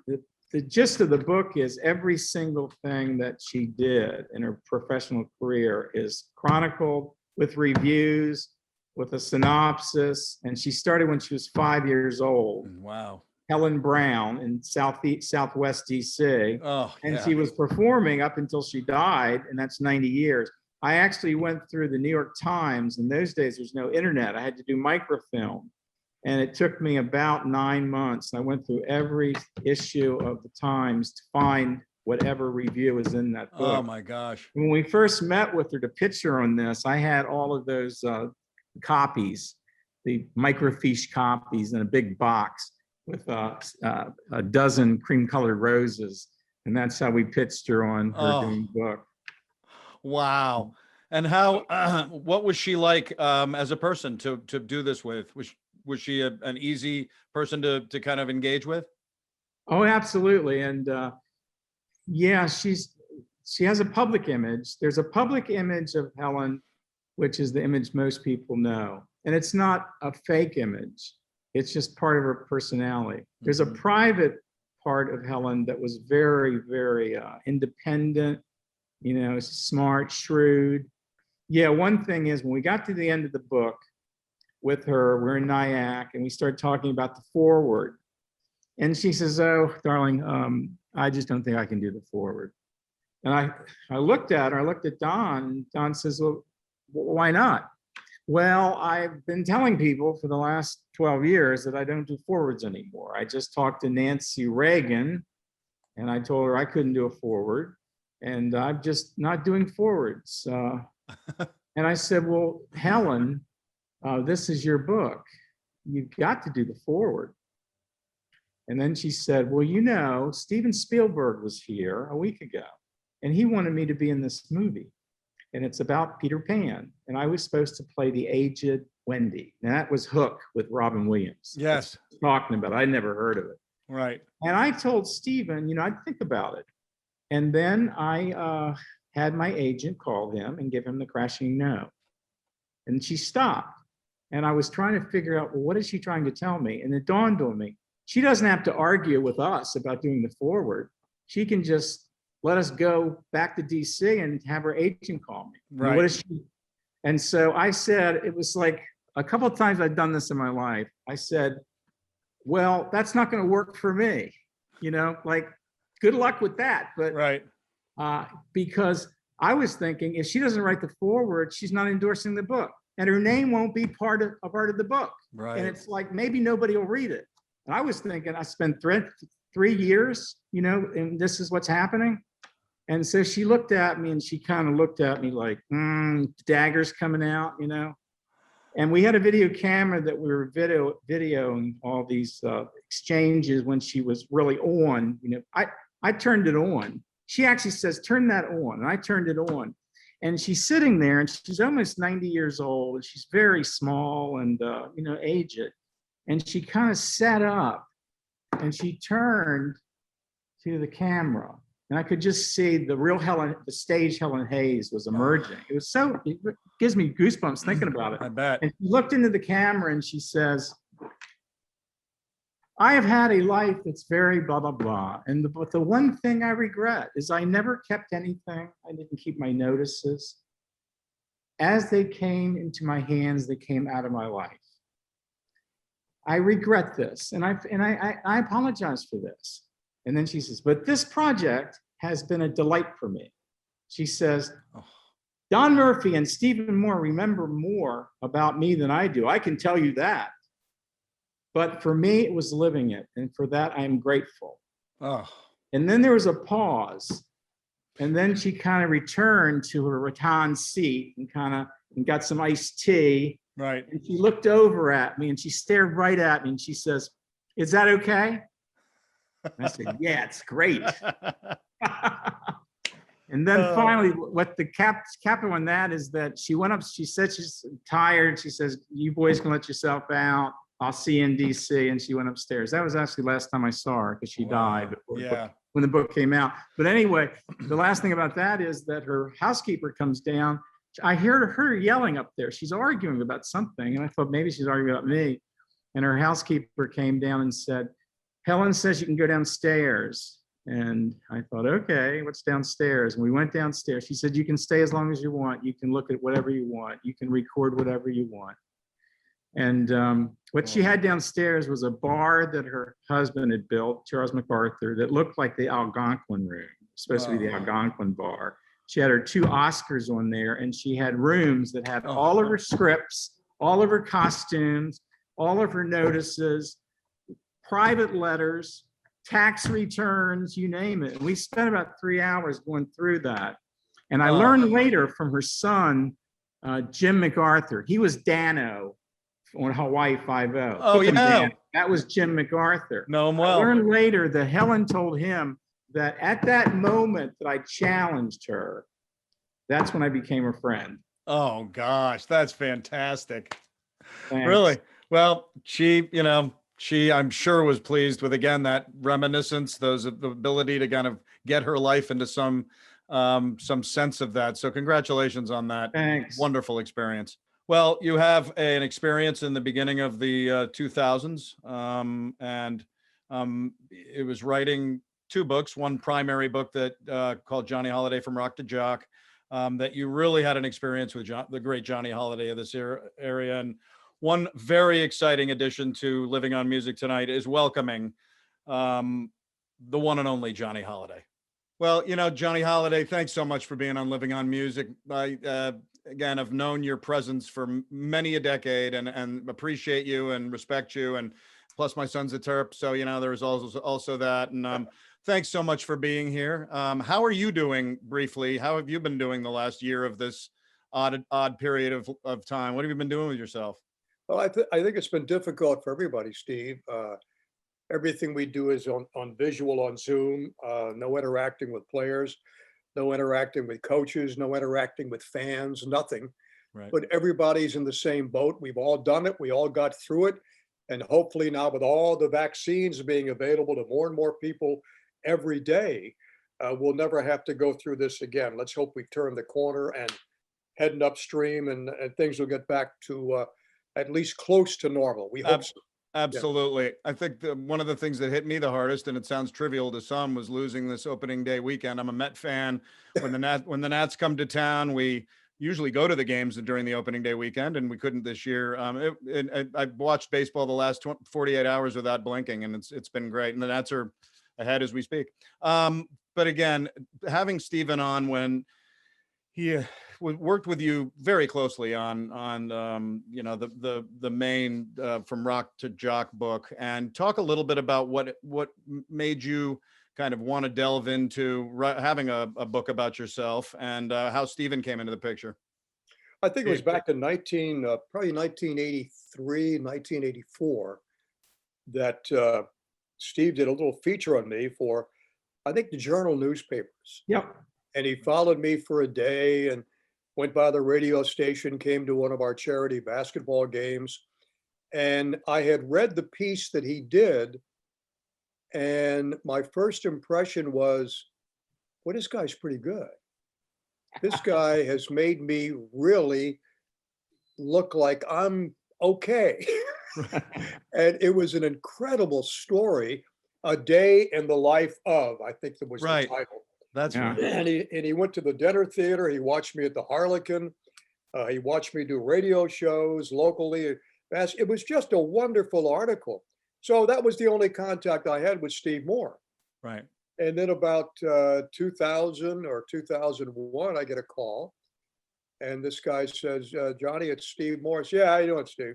Speaker 2: gist of the book is every single thing that she did in her professional career is chronicled with reviews, with a synopsis, and she started when she was 5 years old.
Speaker 1: Wow.
Speaker 2: Helen Brown in Southwest DC.
Speaker 1: Oh,
Speaker 2: and
Speaker 1: yeah.
Speaker 2: She was performing up until she died, and that's 90 years. I actually went through the New York Times. In those days, there's no internet. I had to do microfilm, and it took me about 9 months. I went through every issue of the Times to find whatever review was in that book.
Speaker 1: Oh my gosh.
Speaker 2: When we first met with her to pitch her on this, I had all of those copies, the microfiche copies in a big box with a dozen cream-colored roses, and that's how we pitched her on her doing the book.
Speaker 1: Wow. And how? What was she like as a person to do this with? Was she an easy person to kind of engage with?
Speaker 2: Oh, absolutely. And yeah, she has a public image. There's a public image of Helen, which is the image most people know. And it's not a fake image. It's just part of her personality. There's a private part of Helen that was very, very independent, smart, shrewd. Yeah, one thing is when we got to the end of the book with her, we're in Nyack, and we started talking about the foreword. And she says, "Oh, darling, I just don't think I can do the foreword." And I looked at her, I looked at Don, and Don says, "Well, why not?" Well, I've been telling people for the last 12 years that I don't do forwards anymore. I just talked to Nancy Reagan, and I told her I couldn't do a forward, and I'm just not doing forwards. And I said, "Well, Helen, this is your book. You've got to do the forward." And then she said, "Well, Steven Spielberg was here a week ago, and he wanted me to be in this movie. And it's about Peter Pan. And I was supposed to play the aged Wendy." And that was Houk with Robin Williams.
Speaker 1: Yes.
Speaker 2: Talking about it. I'd never heard of it.
Speaker 1: Right.
Speaker 2: And I told Steven, I'd think about it. And then I had my agent call him and give him the crashing no. And she stopped. And I was trying to figure out, well, what is she trying to tell me? And it dawned on me, she doesn't have to argue with us about doing the forward. She can just let us go back to DC and have her agent call me.
Speaker 1: Right.
Speaker 2: What is she? And so I said, it was like a couple of times I've done this in my life. I said, well, that's not going to work for me. Like, good luck with that. But
Speaker 1: right.
Speaker 2: Because I was thinking, if she doesn't write the foreword, she's not endorsing the book, and her name won't be part of the book.
Speaker 1: Right.
Speaker 2: And it's like, maybe nobody will read it. And I was thinking, I spent 3 years, and this is what's happening. And so she looked at me, and she kind of looked at me like, daggers coming out, And we had a video camera that we were videoing all these exchanges when she was really on. I turned it on. She actually says, turn that on. And I turned it on. And she's sitting there, and she's almost 90 years old, and she's very small and, aged. And she kind of sat up, and she turned to the camera. And I could just see the real Helen, the stage Helen Hayes was emerging. It gives me goosebumps thinking about it.
Speaker 1: I bet.
Speaker 2: And she looked into the camera and she says, I have had a life that's very blah, blah, blah. But the one thing I regret is I never kept anything. I didn't keep my notices. As they came into my hands, they came out of my life. I regret this, and I apologize for this. And then she says, but this project has been a delight for me. She says, Don Murphy and Stephen Moore remember more about me than I do. I can tell you that. But for me, it was living it. And for that, I am grateful.
Speaker 1: Oh.
Speaker 2: And then there was a pause. And then she kind of returned to her rattan seat and got some iced tea.
Speaker 1: Right.
Speaker 2: And she looked over at me and she stared right at me and she says, is that okay? And I said, yeah, it's great. And then finally, what the capper on that is that she went up, she said she's tired. She says, you boys can let yourself out. I'll see you in DC. And she went upstairs. That was actually the last time I saw her because she died when the book came out. But anyway, the last thing about that is that her housekeeper comes down. I heard her yelling up there. She's arguing about something. And I thought maybe she's arguing about me. And her housekeeper came down and said, Helen says you can go downstairs. And I thought, okay, what's downstairs? And we went downstairs. She said, you can stay as long as you want. You can look at whatever you want. You can record whatever you want. And what she had downstairs was a bar that her husband had built, Charles MacArthur, that looked like the Algonquin room, supposed to be the Algonquin bar. She had her 2 Oscars on there, and she had rooms that had all of her scripts, all of her costumes, all of her notices, private letters, tax returns, you name it. And we spent about 3 hours going through that. And I learned later from her son, Jim MacArthur. He was Dano on Hawaii Five-0.
Speaker 1: Oh, yeah.
Speaker 2: That was Jim MacArthur.
Speaker 1: Know him well.
Speaker 2: I learned later that Helen told him that at that moment that I challenged her, that's when I became her friend.
Speaker 1: Oh, gosh, that's fantastic.
Speaker 2: Thanks.
Speaker 1: Really? Well, she, I'm sure was pleased with, again, that reminiscence, the ability to kind of get her life into some sense of that. So congratulations on that.
Speaker 2: Thanks.
Speaker 1: Wonderful experience. Well, you have an experience in the beginning of the 2000s, and it was writing 2 books, one primary book that called Johnny Holiday from Rock to Jock, that you really had an experience with the great Johnny Holiday of this area. And one very exciting addition to Living on Music tonight is welcoming the one and only Johnny Holiday. Well, Johnny Holiday, thanks so much for being on Living on Music. Again, I've known your presence for many a decade and appreciate you and respect you. And plus my son's a Terp. So, there's also that. And thanks so much for being here. How are you doing briefly? How have you been doing the last year of this odd period of time? What have you been doing with yourself?
Speaker 3: Well, I think it's been difficult for everybody, Steve. Everything we do is on visual on Zoom, no interacting with players, no interacting with coaches, no interacting with fans, nothing. Right. But everybody's in the same boat. We've all done it. We all got through it. And hopefully now with all the vaccines being available to more and more people every day, We'll never have to go through this again. Let's hope we turn the corner and heading upstream, and things will get back to at least close to normal. We hope so.
Speaker 1: Absolutely. I think one of the things that hit me the hardest, and it sounds trivial to some, was losing this opening day weekend. I'm a Met fan. When the Nats come to town, we usually go to the games during the opening day weekend, and we couldn't this year. I've watched baseball the last 48 hours without blinking, and it's been great. And the Nats are ahead as we speak. But again, having Stephen on when he worked with you very closely on the main From Rock to Jock book, and talk a little bit about what made you kind of want to delve into having a book about yourself, and how Stephen came into the picture.
Speaker 3: I think it was back in probably 1983, 1984, that Steve did a little feature on me for, I think, the Journal newspapers.
Speaker 2: Yep.
Speaker 3: And he followed me for a day and went by the radio station, came to one of our charity basketball games. And I had read the piece that he did. And my first impression was, well, this guy's pretty good. This guy has made me really look like I'm okay. And it was an incredible story. A Day in the Life of, I think that was the title.
Speaker 1: That's right.
Speaker 3: And he went to the dinner theater. He watched me at the Harlequin. He watched me do radio shows locally. It was just a wonderful article. So that was the only contact I had with Steve Moore.
Speaker 1: Right.
Speaker 3: And then about 2000 or 2001, I get a call. And this guy says, Johnny, it's Steve Moore. I said, yeah, how you doing, Steve?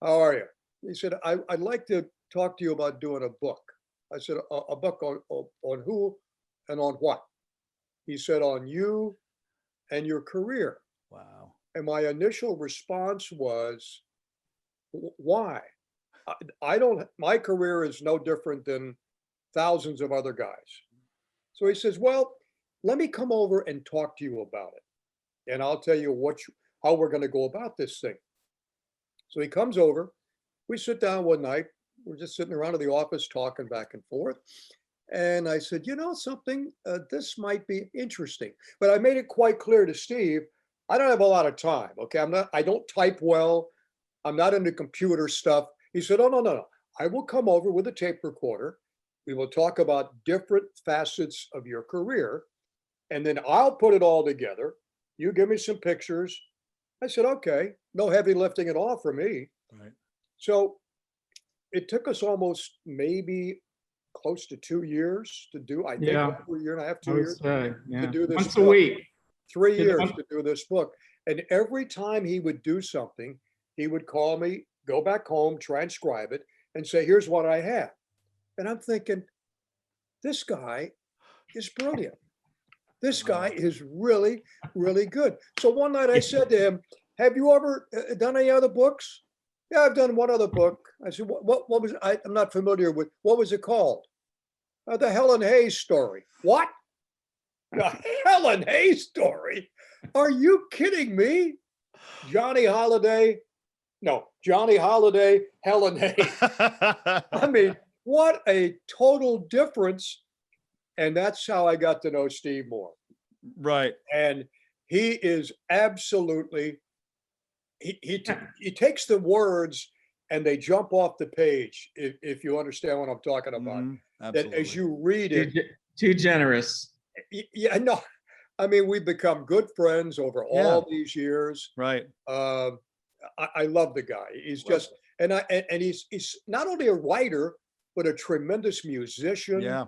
Speaker 3: How are you? He said, I'd like to talk to you about doing a book. I said, a book on who and on what? He said, on you and your career.
Speaker 1: Wow.
Speaker 3: And my initial response was, why? My career is no different than thousands of other guys. So he says, well, let me come over and talk to you about it. And I'll tell you how we're going to go about this thing. So he comes over, we sit down one night, we're just sitting around in the office talking back and forth. And I said, you know something, this might be interesting. But I made it quite clear to Steve, I don't have a lot of time. Okay. I don't type well. I'm not into computer stuff. He said, oh, no. I will come over with a tape recorder. We will talk about different facets of your career. And then I'll put it all together. You give me some pictures. I said, okay, no heavy lifting at all for me.
Speaker 1: Right.
Speaker 3: So it took us almost maybe close to 2 years to do, I think over a year and a half, 2 years to do this.
Speaker 2: Once a week.
Speaker 3: 3 years to do this book. And every time he would do something, he would call me, go back home, transcribe it, and say, here's what I have. And I'm thinking, this guy is brilliant. This guy is really, really good. So one night I said to him, have you ever done any other books? Yeah, I've done one other book. I said, what was it? I'm not familiar with, what was it called? The Helen Hayes story. What? The Helen Hayes story? Are you kidding me? Johnny Holiday, Helen Hayes. I mean, what a total difference. And that's how I got to know Steve Moore.
Speaker 1: Right.
Speaker 3: And he is absolutely, he takes the words and they jump off the page, if you understand what I'm talking about. That as you read it.
Speaker 2: Too generous.
Speaker 3: Yeah, no. I mean, we've become good friends over all these years.
Speaker 1: Right.
Speaker 3: I love the guy. He's just, and he's not only a writer, but a tremendous musician.
Speaker 1: Yeah.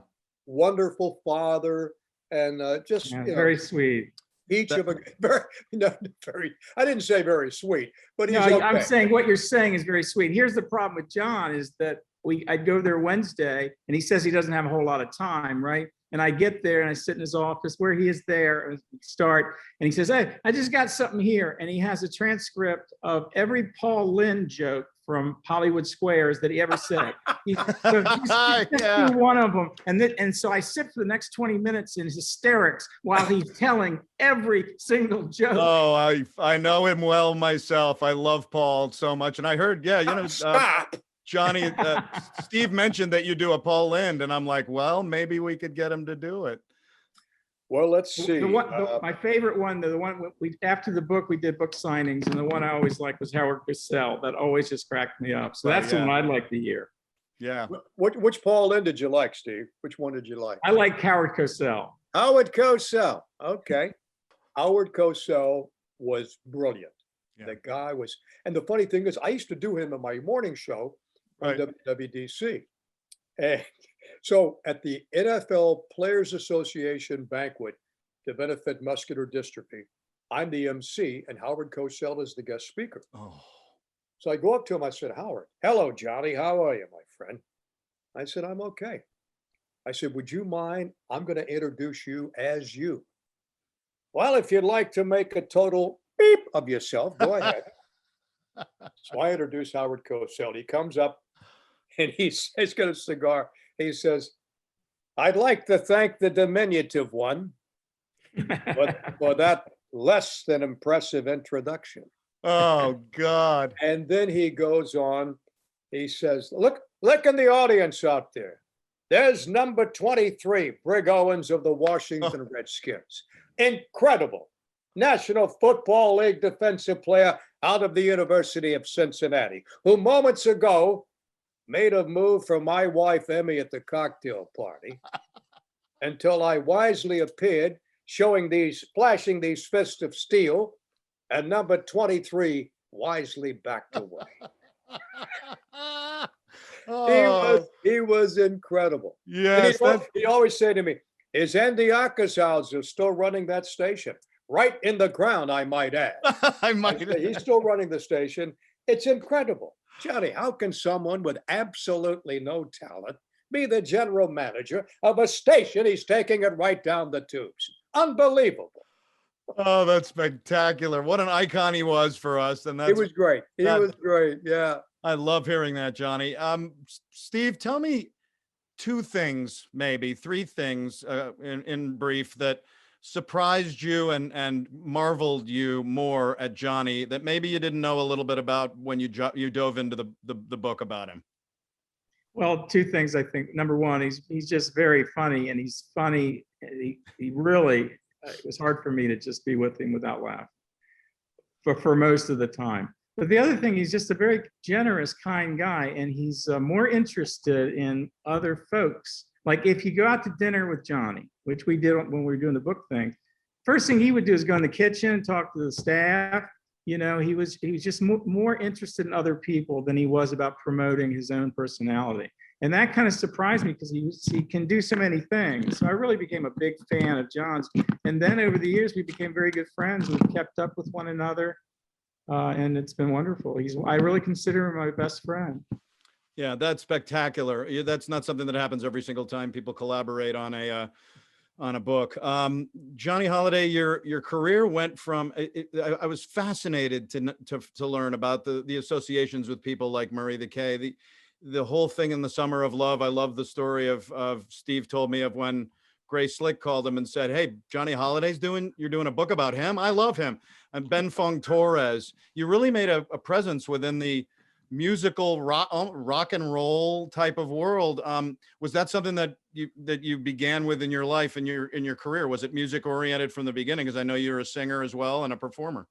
Speaker 3: Wonderful father, and just
Speaker 2: very sweet.
Speaker 3: Each of a very, very. I didn't say very sweet, but he's
Speaker 2: okay. I'm saying what you're saying is very sweet. Here's the problem with John is that I'd go there Wednesday, and he says he doesn't have a whole lot of time, right? And I get there and I sit in his office where he is there and start, and he says, hey, I just got something here. And he has a transcript of every Paul Lynde joke from Hollywood Squares that he ever said. He's one of them. And so I sit for the next 20 minutes in hysterics while he's telling every single joke.
Speaker 1: Oh, I know him well myself. I love Paul so much. And I heard,
Speaker 3: stop.
Speaker 1: Johnny, Steve mentioned that you do a Paul Lind, and I'm like, well, maybe we could get him to do it.
Speaker 3: Well, let's see.
Speaker 2: My favorite one, the one we after the book, we did book signings, and the one I always liked was Howard Cosell. That always just cracked me up. So that's the one I'd like to hear.
Speaker 1: Yeah.
Speaker 3: Which Paul Lind did you like, Steve? Which one did you like?
Speaker 2: I like Howard Cosell.
Speaker 3: Howard Cosell. Okay. Howard Cosell was brilliant. Yeah. The guy was, and the funny thing is, I used to do him in my morning show on WWDC. And so at the NFL Players Association banquet to benefit muscular dystrophy, I'm the MC and Howard Cosell is the guest speaker.
Speaker 1: Oh.
Speaker 3: So I go up to him, I said, Howard, hello, Johnny, how are you, my friend? I said, I'm okay. I said, would you mind? I'm going to introduce you as you. Well, if you'd like to make a total beep of yourself, go ahead. So I introduce Howard Cosell. He comes up and he's got a cigar. He says, I'd like to thank the diminutive one for that less than impressive introduction.
Speaker 1: Oh, God.
Speaker 3: And then he goes on. He says, look in the audience out there. There's number 23, Brig Owens of the Washington Redskins. Incredible. National Football League defensive player out of the University of Cincinnati, who moments ago made a move for my wife, Emmy, at the cocktail party until I wisely appeared, flashing these fists of steel, and number 23 wisely backed away. He was incredible.
Speaker 1: Yes.
Speaker 3: He always said to me, is Andy Akashauser still running that station? Right in the ground, I might add. He's still running the station. It's incredible. Johnny, how can someone with absolutely no talent be the general manager of a station? He's taking it right down the tubes. Unbelievable.
Speaker 1: Oh, that's spectacular. What an icon he was for us. And
Speaker 3: he was great. He was great. Yeah.
Speaker 1: I love hearing that, Johnny. Steve, tell me two things, maybe three things in brief that surprised you and marveled you more at Johnny that maybe you didn't know a little bit about when you dove into the book about him.
Speaker 2: Well, two things, I think. Number one, he's just very funny, and he's funny. He really, it was hard for me to just be with him without laugh for most of the time. But the other thing, he's just a very generous, kind guy, and he's more interested in other folks. Like if you go out to dinner with Johnny, which we did when we were doing the book thing, first thing he would do is go in the kitchen, talk to the staff. You know, he was just more interested in other people than he was about promoting his own personality. And that kind of surprised me because he can do so many things. So I really became a big fan of John's. And then over the years, we became very good friends. We've kept up with one another. And it's been wonderful. I really consider him my best friend.
Speaker 1: Yeah, that's spectacular. That's not something that happens every single time people collaborate on a book. Johnny Holiday, your career went from. I was fascinated to learn about the associations with people like Murray the K. The whole thing in the Summer of Love. I love the story of Steve told me of when Grace Slick called him and said, "Hey, Johnny Holiday's you're doing a book about him. I love him." And Ben Fong Torres. You really made a presence within the musical rock and roll type of world. Was that something that you began with in your life and in your career? Was it music oriented from the beginning? Because I know you're a singer as well and a performer.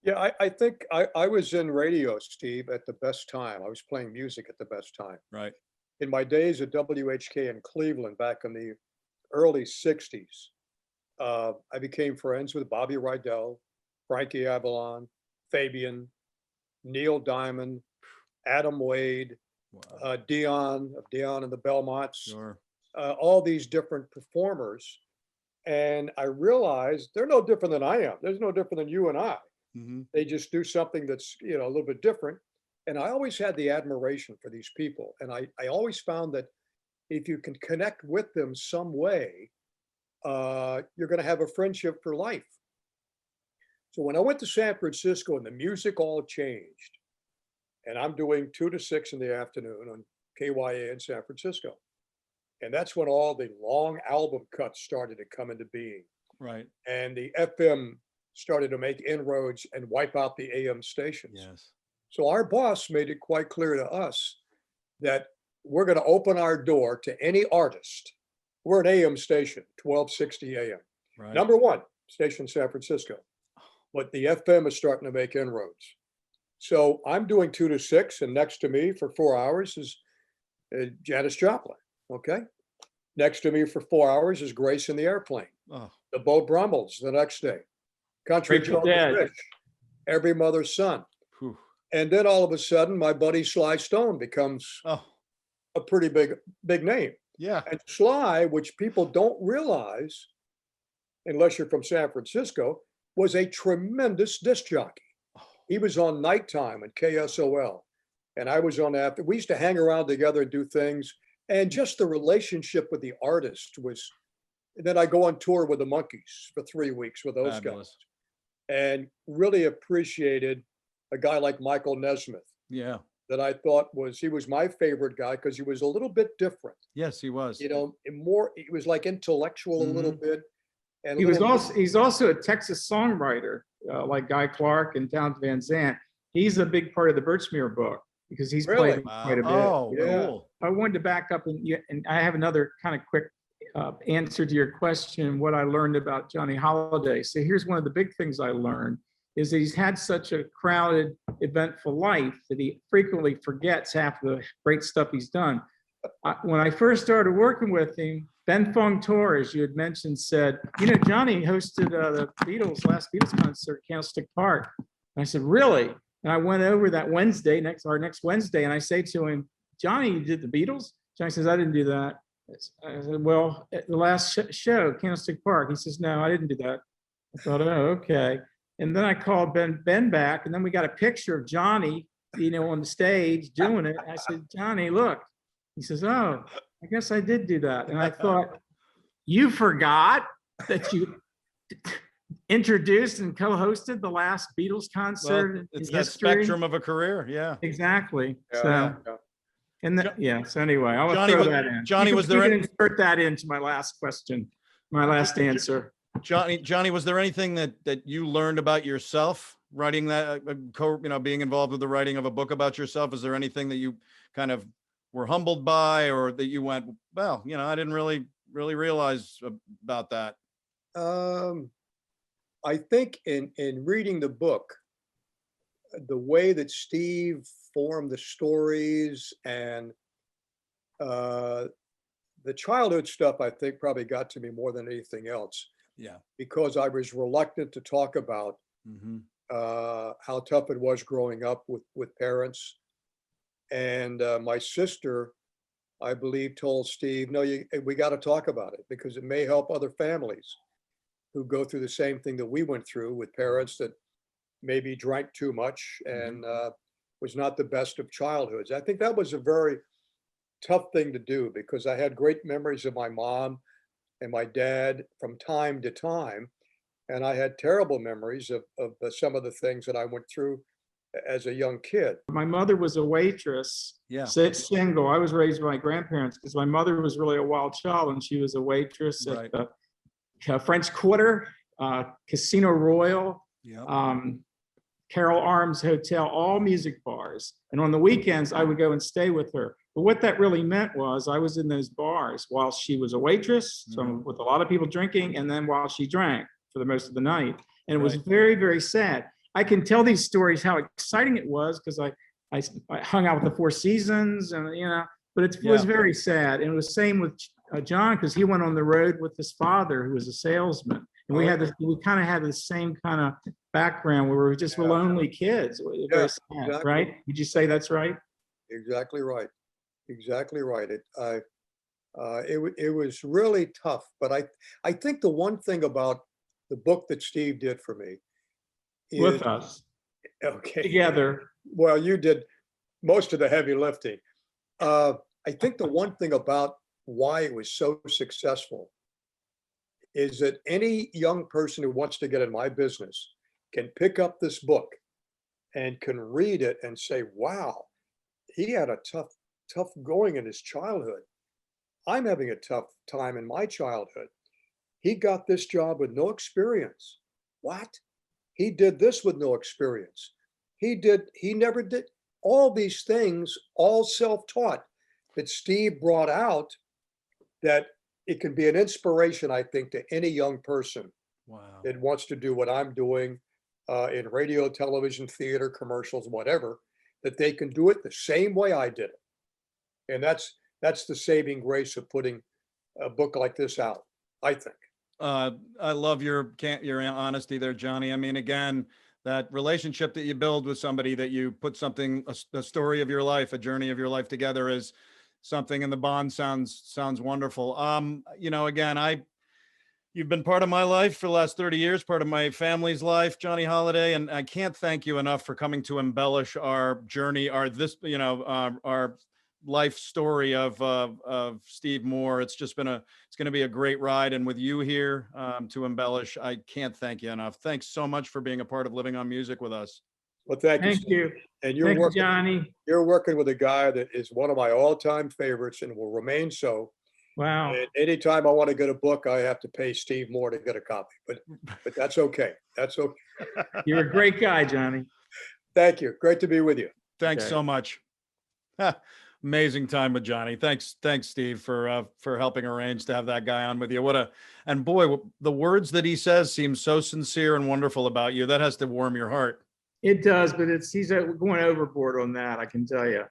Speaker 3: Yeah, I think I was in radio, Steve, at the best time. I was playing music at the best time.
Speaker 1: Right.
Speaker 3: In my days at WHK in Cleveland back in the early 60s, I became friends with Bobby Rydell, Frankie Avalon, Fabian, Neil Diamond, Adam Wade, wow. Dion and the Belmonts,
Speaker 1: sure.
Speaker 3: All these different performers. And I realized they're no different than I am. There's no different than you and I. Mm-hmm. They just do something that's, a little bit different. And I always had the admiration for these people. And I always found that if you can connect with them some way, you're going to have a friendship for life. So when I went to San Francisco and the music all changed, and I'm doing 2 to 6 in the afternoon on KYA in San Francisco. And that's when all the long album cuts started to come into being.
Speaker 1: Right.
Speaker 3: And the FM started to make inroads and wipe out the AM stations.
Speaker 1: Yes.
Speaker 3: So our boss made it quite clear to us that we're going to open our door to any artist. We're an AM station, 1260 AM.
Speaker 1: Right.
Speaker 3: Number one station in San Francisco. But the FM is starting to make inroads. So I'm doing 2 to 6, and next to me for 4 hours is Janis Joplin. Okay. Next to me for 4 hours is Grace in the Airplane.
Speaker 1: Oh.
Speaker 3: The Bo Brummels the next day. Country
Speaker 2: Grateful
Speaker 3: Joe
Speaker 2: Dead.
Speaker 3: the Fish. Every Mother's Son.
Speaker 1: Whew.
Speaker 3: And then all of a sudden, my buddy Sly Stone becomes
Speaker 1: Oh.
Speaker 3: a pretty big name.
Speaker 1: Yeah.
Speaker 3: And Sly, which people don't realize, unless you're from San Francisco, was a tremendous disc jockey. He was on nighttime at KSOL, and I was on after. We used to hang around together and do things, and just the relationship with the artist was. And then I go on tour with the Monkees for 3 weeks with those
Speaker 1: Fabulous.
Speaker 3: guys, and really appreciated a guy like Michael Nesmith.
Speaker 1: Yeah.
Speaker 3: That I thought he was my favorite guy because he was a little bit different.
Speaker 1: Yes, he was.
Speaker 3: You know, he was like intellectual a little bit. And
Speaker 2: He's also a Texas songwriter, like Guy Clark and Townes Van Zandt. He's a big part of the Birchmere book because he's
Speaker 3: Really?
Speaker 2: played quite a bit.
Speaker 1: Oh,
Speaker 3: Yeah.
Speaker 1: cool.
Speaker 2: I wanted to back up and I have another kind of quick answer to your question, what I learned about Johnny Holiday. So here's one of the big things I learned is that he's had such a crowded, eventful life that he frequently forgets half the great stuff he's done. When I first started working with him, Ben Fong Torres, you had mentioned, said, you know, Johnny hosted the last Beatles concert at Candlestick Park. And I said, really? And I went over that Wednesday, next Wednesday, and I say to him, Johnny, you did the Beatles? Johnny says, I didn't do that. I said, well, at the last show, Candlestick Park. He says, no, I didn't do that. I thought, oh, okay. And then I called Ben back, and then we got a picture of Johnny, you know, on the stage doing it. I said, Johnny, look. He says, oh, I guess I did do that. And I thought, you forgot that you introduced and co-hosted the last Beatles concert in
Speaker 1: it's that
Speaker 2: history.
Speaker 1: spectrum of a career. Yeah.
Speaker 2: Exactly.
Speaker 3: Yeah.
Speaker 2: So anyway, I'll
Speaker 1: Johnny,
Speaker 2: throw that in.
Speaker 1: Johnny, was there
Speaker 2: you can
Speaker 1: any-
Speaker 2: insert that into my last question, my last answer.
Speaker 1: Johnny, was there anything that you learned about yourself writing that, being involved with the writing of a book about yourself? Is there anything that you kind of were humbled by, or that you went, well, I didn't really realize about that?
Speaker 3: I think in reading the book, the way that Steve formed the stories and the childhood stuff, I think probably got to me more than anything else.
Speaker 1: Yeah.
Speaker 3: Because I was reluctant to talk about how tough it was growing up with parents. And my sister, I believe, told Steve, no, we got to talk about it because it may help other families who go through the same thing that we went through with parents that maybe drank too much and was not the best of childhoods. I think that was a very tough thing to do because I had great memories of my mom and my dad from time to time. And I had terrible memories of some of the things that I went through as a young kid.
Speaker 2: My mother was a waitress, single. I was raised by my grandparents because my mother was really a wild child and she was a waitress at the French Quarter, Casino Royal, Carol Arms Hotel, all music bars. And on the weekends, I would go and stay with her. But what that really meant was I was in those bars while she was a waitress, so with a lot of people drinking, and then while she drank for the most of the night. And it was very, very sad. I can tell these stories how exciting it was because I hung out with the Four Seasons and, but it was very sad. And it was the same with John because he went on the road with his father, who was a salesman. And we kind of had the same kind of background where we were just lonely kids. Very sad, exactly. Right? Would you say that's right?
Speaker 3: Exactly right. Exactly right. It was really tough, but I think the one thing about the book that Steve did for me is,
Speaker 2: with us, together.
Speaker 3: Well, you did most of the heavy lifting. I think the one thing about why it was so successful is that any young person who wants to get in my business can pick up this book and can read it and say, wow, he had a tough going in his childhood. I'm having a tough time in my childhood. He got this job with no experience. What? He did this with no experience. he never did all these things, all self-taught, that Steve brought out, that it can be an inspiration, I think, to any young person
Speaker 1: Wow.
Speaker 3: that wants to do what I'm doing in radio, television, theater, commercials, whatever, that they can do it the same way I did it. And that's the saving grace of putting a book like this out, I think.
Speaker 1: I love your honesty there, Johnny. I mean, again, that relationship that you build with somebody, that you put something, a story of your life, a journey of your life together, is something, and the bond sounds wonderful. Again, you've been part of my life for the last 30 years, part of my family's life, Johnny Holiday, and I can't thank you enough for coming to embellish our journey, our life story of Steve Moore. It's going to be a great ride, and with you here to embellish, I can't thank you enough. Thanks so much for being a part of Living on Music with us.
Speaker 3: Well, thank you.
Speaker 2: Thank you.
Speaker 3: And
Speaker 2: Thank you, Johnny.
Speaker 3: You're working with a guy that is one of my all-time favorites and will remain so.
Speaker 2: Wow.
Speaker 3: And anytime I want to get a book, I have to pay Steve Moore to get a copy, but that's okay. That's okay.
Speaker 2: You're a great guy, Johnny.
Speaker 3: Thank you. Great to be with you.
Speaker 1: Thanks so much. Amazing time with Johnny. Thanks, Steve, for helping arrange to have that guy on with you. And boy, the words that he says seem so sincere and wonderful about you. That has to warm your heart.
Speaker 2: It does, but he's going overboard on that, I can tell you.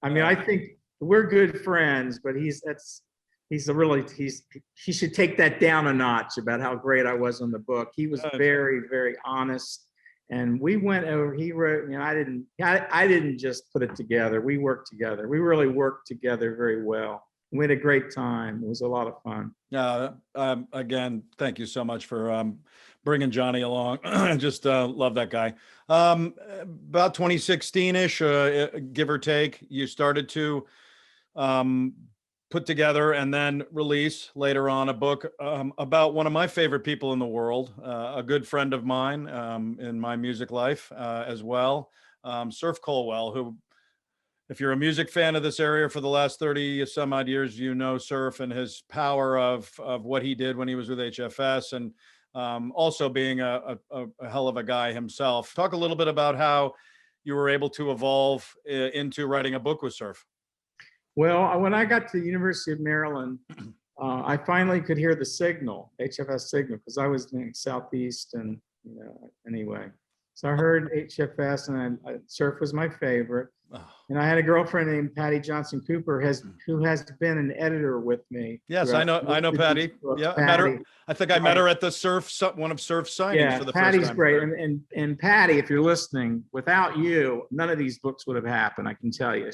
Speaker 2: I mean, I think we're good friends, but he should take that down a notch about how great I was on the book. He was very, very honest. And we went over, he wrote, I didn't just put it together. We worked together. We really worked together very well. We had a great time. It was a lot of fun.
Speaker 1: Again, thank you so much for bringing Johnny along. I just love that guy. About 2016-ish, give or take, you started to put together and then release later on a book about one of my favorite people in the world, a good friend of mine in my music life as well, Surf Colwell, who, if you're a music fan of this area for the last 30 some odd years, you know Surf and his power of what he did when he was with HFS, and also being a hell of a guy himself. Talk a little bit about how you were able to evolve into writing a book with Surf.
Speaker 2: Well, when I got to the University of Maryland, I finally could hear the signal, HFS signal, because I was in Southeast, and anyway. So I heard HFS, and Surf was my favorite. And I had a girlfriend named Patty Johnson Cooper, who has been an editor with me.
Speaker 1: Yes, I know Patty. Yeah, I met her. I think I met her at the one of Surf's signings for the
Speaker 2: Patty's
Speaker 1: first time.
Speaker 2: Great. And Patty, if you're listening, without you, none of these books would have happened, I can tell you.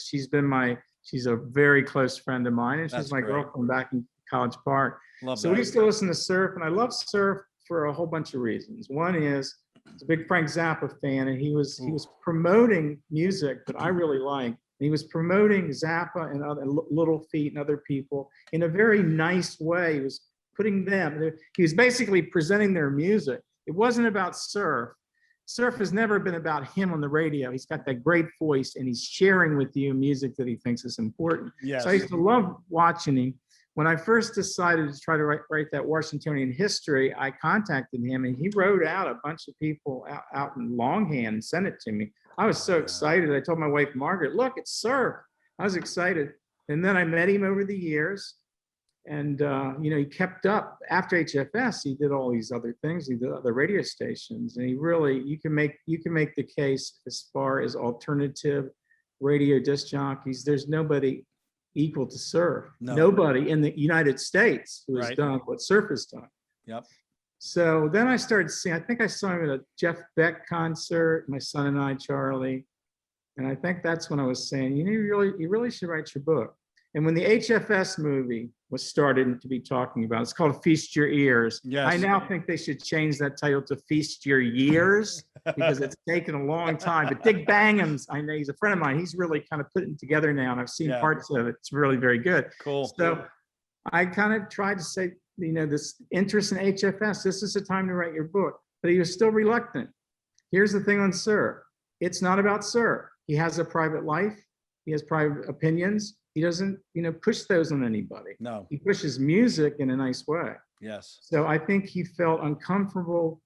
Speaker 2: She's a very close friend of mine, and she's my girlfriend back in College Park. So we used to listen to Surf, and I love Surf for a whole bunch of reasons. One is, he's a big Frank Zappa fan, and he was promoting music that I really liked. He was promoting Zappa and other Little Feat and other people in a very nice way. He was putting them, he was basically presenting their music. It wasn't about Surf. Surf has never been about him on the radio. He's got that great voice, and he's sharing with you music that he thinks is important.
Speaker 1: Yes.
Speaker 2: So I used to love watching him. When I first decided to try to write that Washingtonian history, I contacted him, and he wrote out a bunch of people out in longhand and sent it to me. I was so excited. I told my wife, Margaret, look, it's Surf. I was excited. And then I met him over the years. And, he kept up. After HFS, he did all these other things. He did other radio stations. And he really, you can make the case as far as alternative radio disc jockeys. There's nobody equal to Surf.
Speaker 1: No.
Speaker 2: Nobody in the United States who has done what Surf has done.
Speaker 1: Yep.
Speaker 2: So then I started seeing, I think I saw him at a Jeff Beck concert, my son and I, Charlie. And I think that's when I was saying, you really should write your book. And when the HFS movie was started to be talking about, it's called Feast Your Ears.
Speaker 1: Yes.
Speaker 2: I now think they should change that title to Feast Your Years, because it's taken a long time. But Dick Bangham's, I know he's a friend of mine. He's really kind of putting it together now, and I've seen parts of it. It's really very good.
Speaker 1: Cool.
Speaker 2: So I kind of tried to say, this interest in HFS, this is the time to write your book. But he was still reluctant. Here's the thing on Surf. It's not about Surf. He has a private life. He has private opinions. He doesn't, push those on anybody.
Speaker 1: No.
Speaker 2: He pushes music in a nice way.
Speaker 1: Yes.
Speaker 2: So I think he felt uncomfortable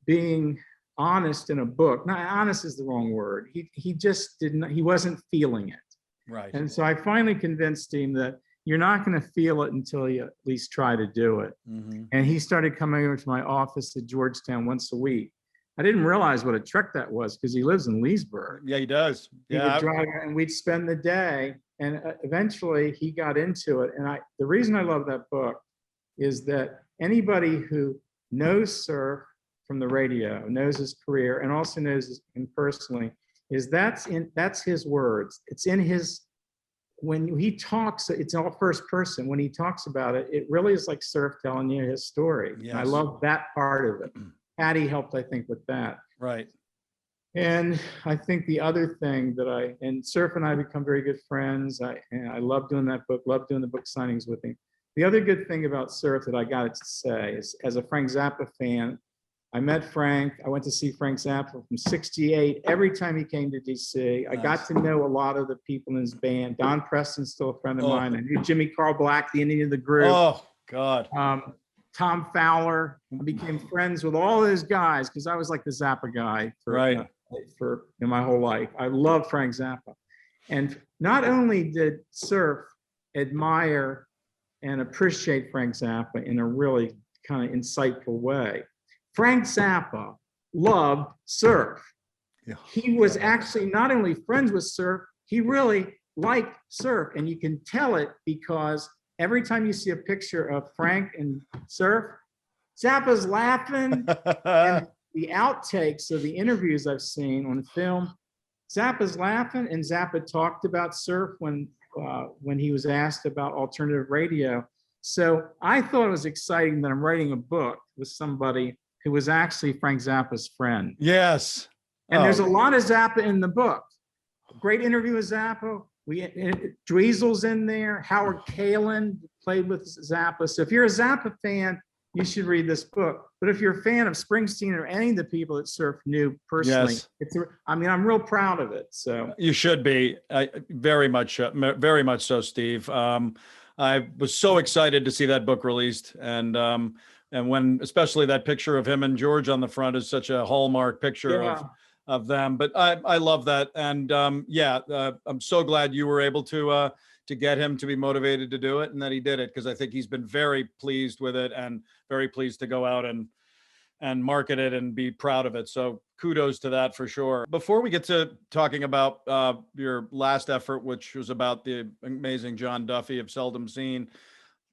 Speaker 2: being honest in a book. Not honest is the wrong word. He just didn't, he wasn't feeling it.
Speaker 1: Right.
Speaker 2: And so I finally convinced him that you're not going to feel it until you at least try to do it.
Speaker 1: Mm-hmm.
Speaker 2: And he started coming over to my office at Georgetown once a week. I didn't realize what a trek that was because he lives in Leesburg.
Speaker 1: Yeah, he does.
Speaker 2: He would drive and we'd spend the day. And eventually he got into it. And the reason I love that book is that anybody who knows surf from the radio, knows his career, and also knows him personally, that's his words. It's in his, when he talks, it's all first person. When he talks about it, it really is like surf telling you his story.
Speaker 1: Yes.
Speaker 2: I love that part of it. Patty helped, I think, with that.
Speaker 1: Right.
Speaker 2: And I think the other thing and Surf and I become very good friends. I love doing that book, love doing the book signings with him. The other good thing about Surf that I got to say is, as a Frank Zappa fan, I met Frank. I went to see Frank Zappa from '68. Every time he came to DC, I got to know a lot of the people in his band. Don Preston's still a friend of mine. I knew Jimmy Carl Black, the Indian of the group.
Speaker 1: Oh, God.
Speaker 2: Tom Fowler. I became friends with all those guys because I was like the Zappa guy for my whole life. I love Frank Zappa. And not only did Surf admire and appreciate Frank Zappa in a really kind of insightful way, Frank Zappa loved surf.
Speaker 1: Yeah.
Speaker 2: He was actually not only friends with surf, he really liked surf. And you can tell it because every time you see a picture of Frank and surf, Zappa's laughing. And the outtakes of the interviews I've seen on film, Zappa's laughing, and Zappa talked about surf when he was asked about alternative radio. So I thought it was exciting that I'm writing a book with somebody who was actually Frank Zappa's friend.
Speaker 1: Yes.
Speaker 2: And there's a lot of Zappa in the book. Great interview with Zappa. Dweezil's in there. Howard Kalin played with Zappa. So if you're a Zappa fan, you should read this book. But if you're a fan of Springsteen or any of the people that Surf knew personally, I'm real proud of it. So
Speaker 1: you should be. Very much so, Steve. I was so excited to see that book released, and when especially that picture of him and George on the front is such a hallmark picture of them. But I love that, and I'm so glad you were able to get him to be motivated to do it, and that he did it, because I think he's been very pleased with it and very pleased to go out and market it and be proud of it. So kudos to that for sure. Before we get to talking about your last effort, which was about the amazing John Duffy of Seldom Seen,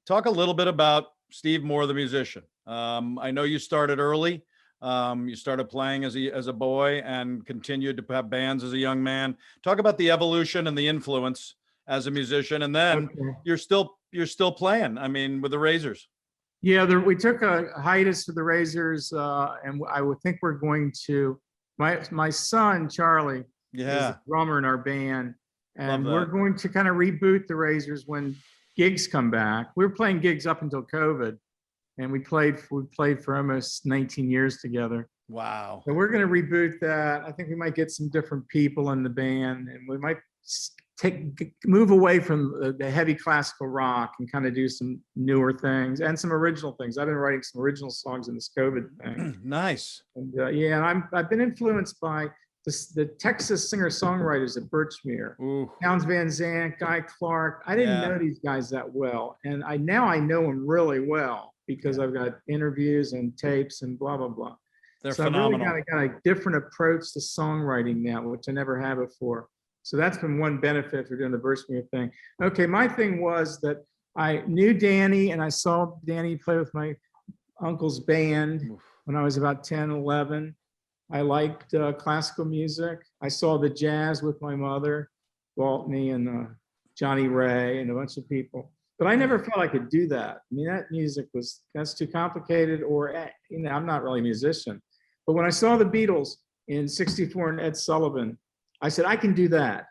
Speaker 1: talk a little bit about Steve Moore, the musician. I know you started early. You started playing as a boy and continued to have bands as a young man. Talk about the evolution and the influence as a musician, and then you're still playing. I mean, with the Razors.
Speaker 2: Yeah, we took a hiatus for the Razors, and I would think we're going to. My son Charlie is a drummer in our band, and we're going to kind of reboot the Razors when gigs come back. We were playing gigs up until COVID, and we played for almost 19 years together.
Speaker 1: Wow!
Speaker 2: So we're going to reboot that. I think we might get some different people in the band, and we might move away from the heavy classical rock and kind of do some newer things and some original things. I've been writing some original songs in this COVID thing.
Speaker 1: Nice.
Speaker 2: And I've been influenced by the Texas singer-songwriters at Birchmere. Townes Van Zandt, Guy Clark. I didn't know these guys that well, and now I know them really well because I've got interviews and tapes and blah blah blah.
Speaker 1: They're
Speaker 2: so
Speaker 1: phenomenal.
Speaker 2: I've really got a different approach to songwriting now, which I never had before. So that's been one benefit for doing the Birchmere thing. Okay, my thing was that I knew Danny, and I saw Danny play with my uncle's band when I was about 10, 11. I liked classical music. I saw the jazz with my mother, Waltney and Johnny Ray and a bunch of people. But I never felt I could do that. I mean, that music that's too complicated, or, I'm not really a musician. But when I saw the Beatles in '64 and Ed Sullivan, I said, I can do that.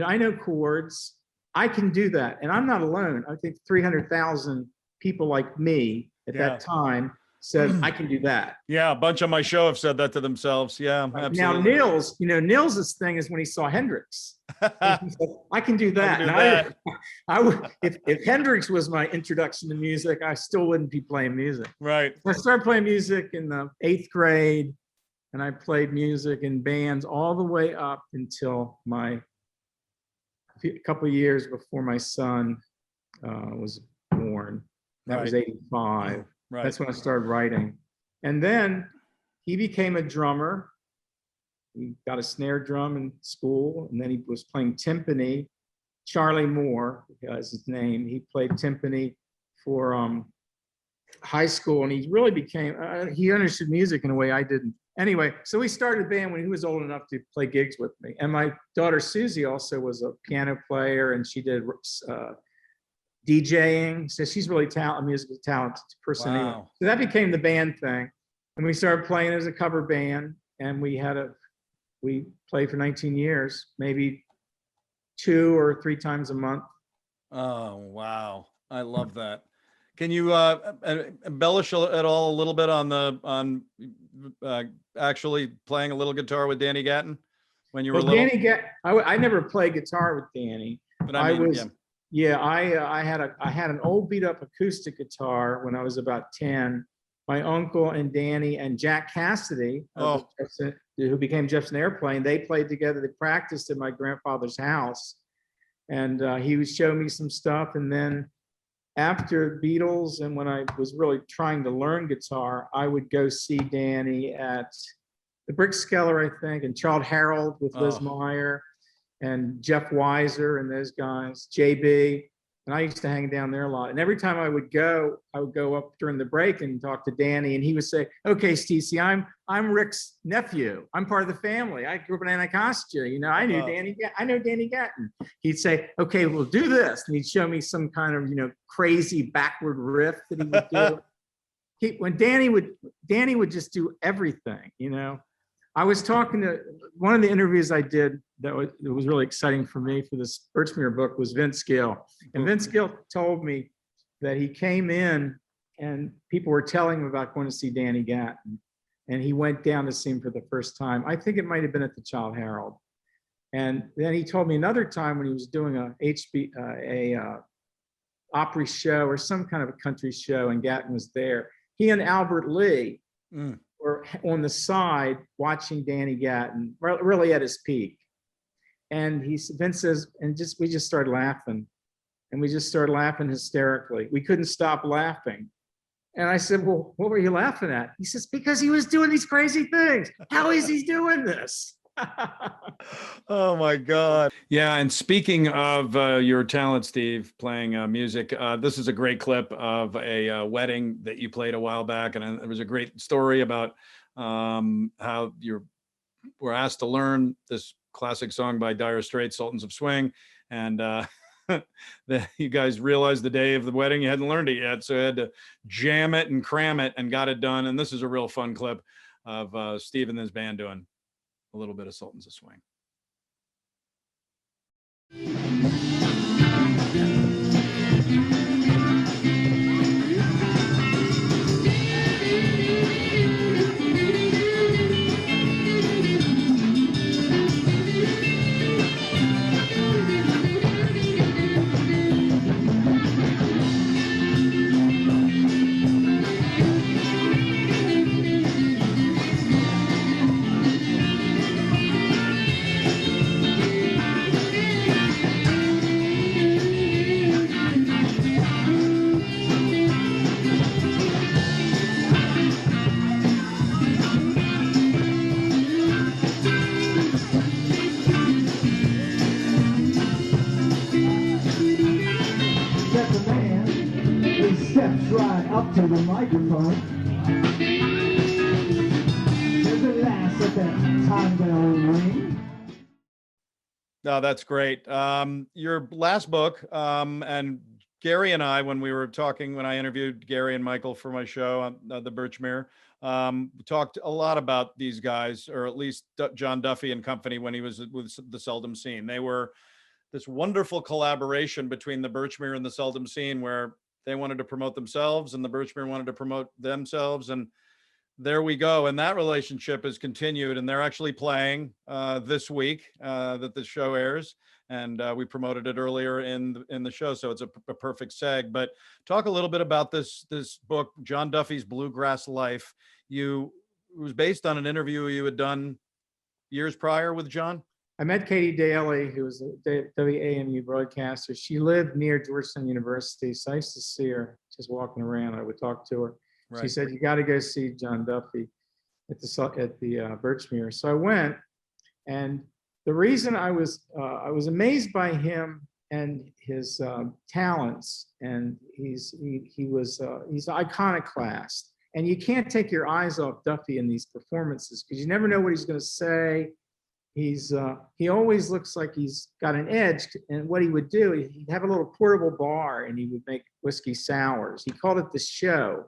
Speaker 2: I know chords. I can do that. And I'm not alone. I think 300,000 people like me at that time said, I can do that.
Speaker 1: Yeah, a bunch on my show have said that to themselves. Yeah, absolutely.
Speaker 2: Now, Nils' thing is when he saw Hendrix. He said, I can do that. If Hendrix was my introduction to music, I still wouldn't be playing music.
Speaker 1: Right.
Speaker 2: I started playing music in the 8th grade. and I played music in bands all the way up until a couple of years before my son was born. That was 85.
Speaker 1: Right.
Speaker 2: That's when I started writing. And then he became a drummer. He got a snare drum in school, and then he was playing timpani. Charlie Moore is his name. He played timpani for high school, and he really became, he understood music in a way I didn't. Anyway, so we started a band when he was old enough to play gigs with me. And my daughter Susie also was a piano player, and she did DJing. So she's really a musically talented person.
Speaker 1: Wow.
Speaker 2: Anyway. So that became the band thing. And we started playing as a cover band, and we played for 19 years, maybe 2 or 3 times a month.
Speaker 1: Oh, wow. I love that. Can you embellish at all a little bit on actually playing a little guitar with Danny Gatton when you were little?
Speaker 2: Danny I never played guitar with Danny.
Speaker 1: But I mean,
Speaker 2: I had an old beat up acoustic guitar when I was about 10. My uncle and Danny and Jack Cassidy, who became Jefferson Airplane, they played together. They practiced at my grandfather's house, and he would show me some stuff. And then after Beatles, and when I was really trying to learn guitar, I would go see Danny at the Brickskeller, I think, and Charles Harold with Liz Meyer and Jeff Weiser and those guys, JB. And I used to hang down there a lot. And every time I would go up during the break and talk to Danny, and he would say, "Okay, Stacey, I'm Rick's nephew. I'm part of the family. I grew up in Anacostia. You know, I know Danny Gatton." He'd say, "Okay, we'll do this." And he'd show me some kind of, crazy backward riff that he would do. Danny would just do everything, I was talking to one of the interviews I did that was really exciting for me for this Birchmere book was Vince Gill. And Vince Gill told me that he came in and people were telling him about going to see Danny Gatton. And he went down to see him for the first time. I think it might have been at the Child Herald. And then he told me another time when he was doing a Opry show or some kind of a country show, and Gatton was there. He and Albert Lee were on the side watching Danny Gatton, really at his peak. And Vince says, we just started laughing. And we just started laughing hysterically. We couldn't stop laughing. And I said, "Well, what were you laughing at?" He says, "Because he was doing these crazy things. How is he doing this?"
Speaker 1: Oh my God. Yeah. And speaking of your talent, Steve, playing music, this is a great clip of a wedding that you played a while back. And it was a great story about how you were asked to learn this classic song by Dire Straits, Sultans of Swing. And that you guys realized the day of the wedding you hadn't learned it yet. So you had to jam it and cram it and got it done. And this is a real fun clip of Steve and his band doing a little bit of Sultans of Swing.
Speaker 4: Up to the microphone. There's a lass at that time bell ring.
Speaker 1: No, that's great. Your last book, and Gary and I, when I interviewed Gary and Michael for my show on the Birchmere, talked a lot about these guys, or at least John Duffy and company when he was with the Seldom Scene. They were this wonderful collaboration between the Birchmere and the Seldom Scene, where they wanted to promote themselves and the Birchmere wanted to promote themselves. And there we go. And that relationship has continued, and they're actually playing this week that the show airs. And we promoted it earlier in the show. So it's a perfect seg. But talk a little bit about this book, John Duffy's Bluegrass Life. You was based on an interview you had done years prior with John?
Speaker 2: I met Katie Daly, who was a WAMU broadcaster. She lived near Georgetown University, so I used to see her just walking around. I would talk to her.
Speaker 1: Right.
Speaker 2: She said, "You got to go see John Duffy at the Birchmere." So I went, and the reason I was amazed by him and his talents, and he's iconoclast, and you can't take your eyes off Duffy in these performances because you never know what he's going to say. He always looks like he's got an edge, and what he would do, he'd have a little portable bar and he would make whiskey sours. He called it the show,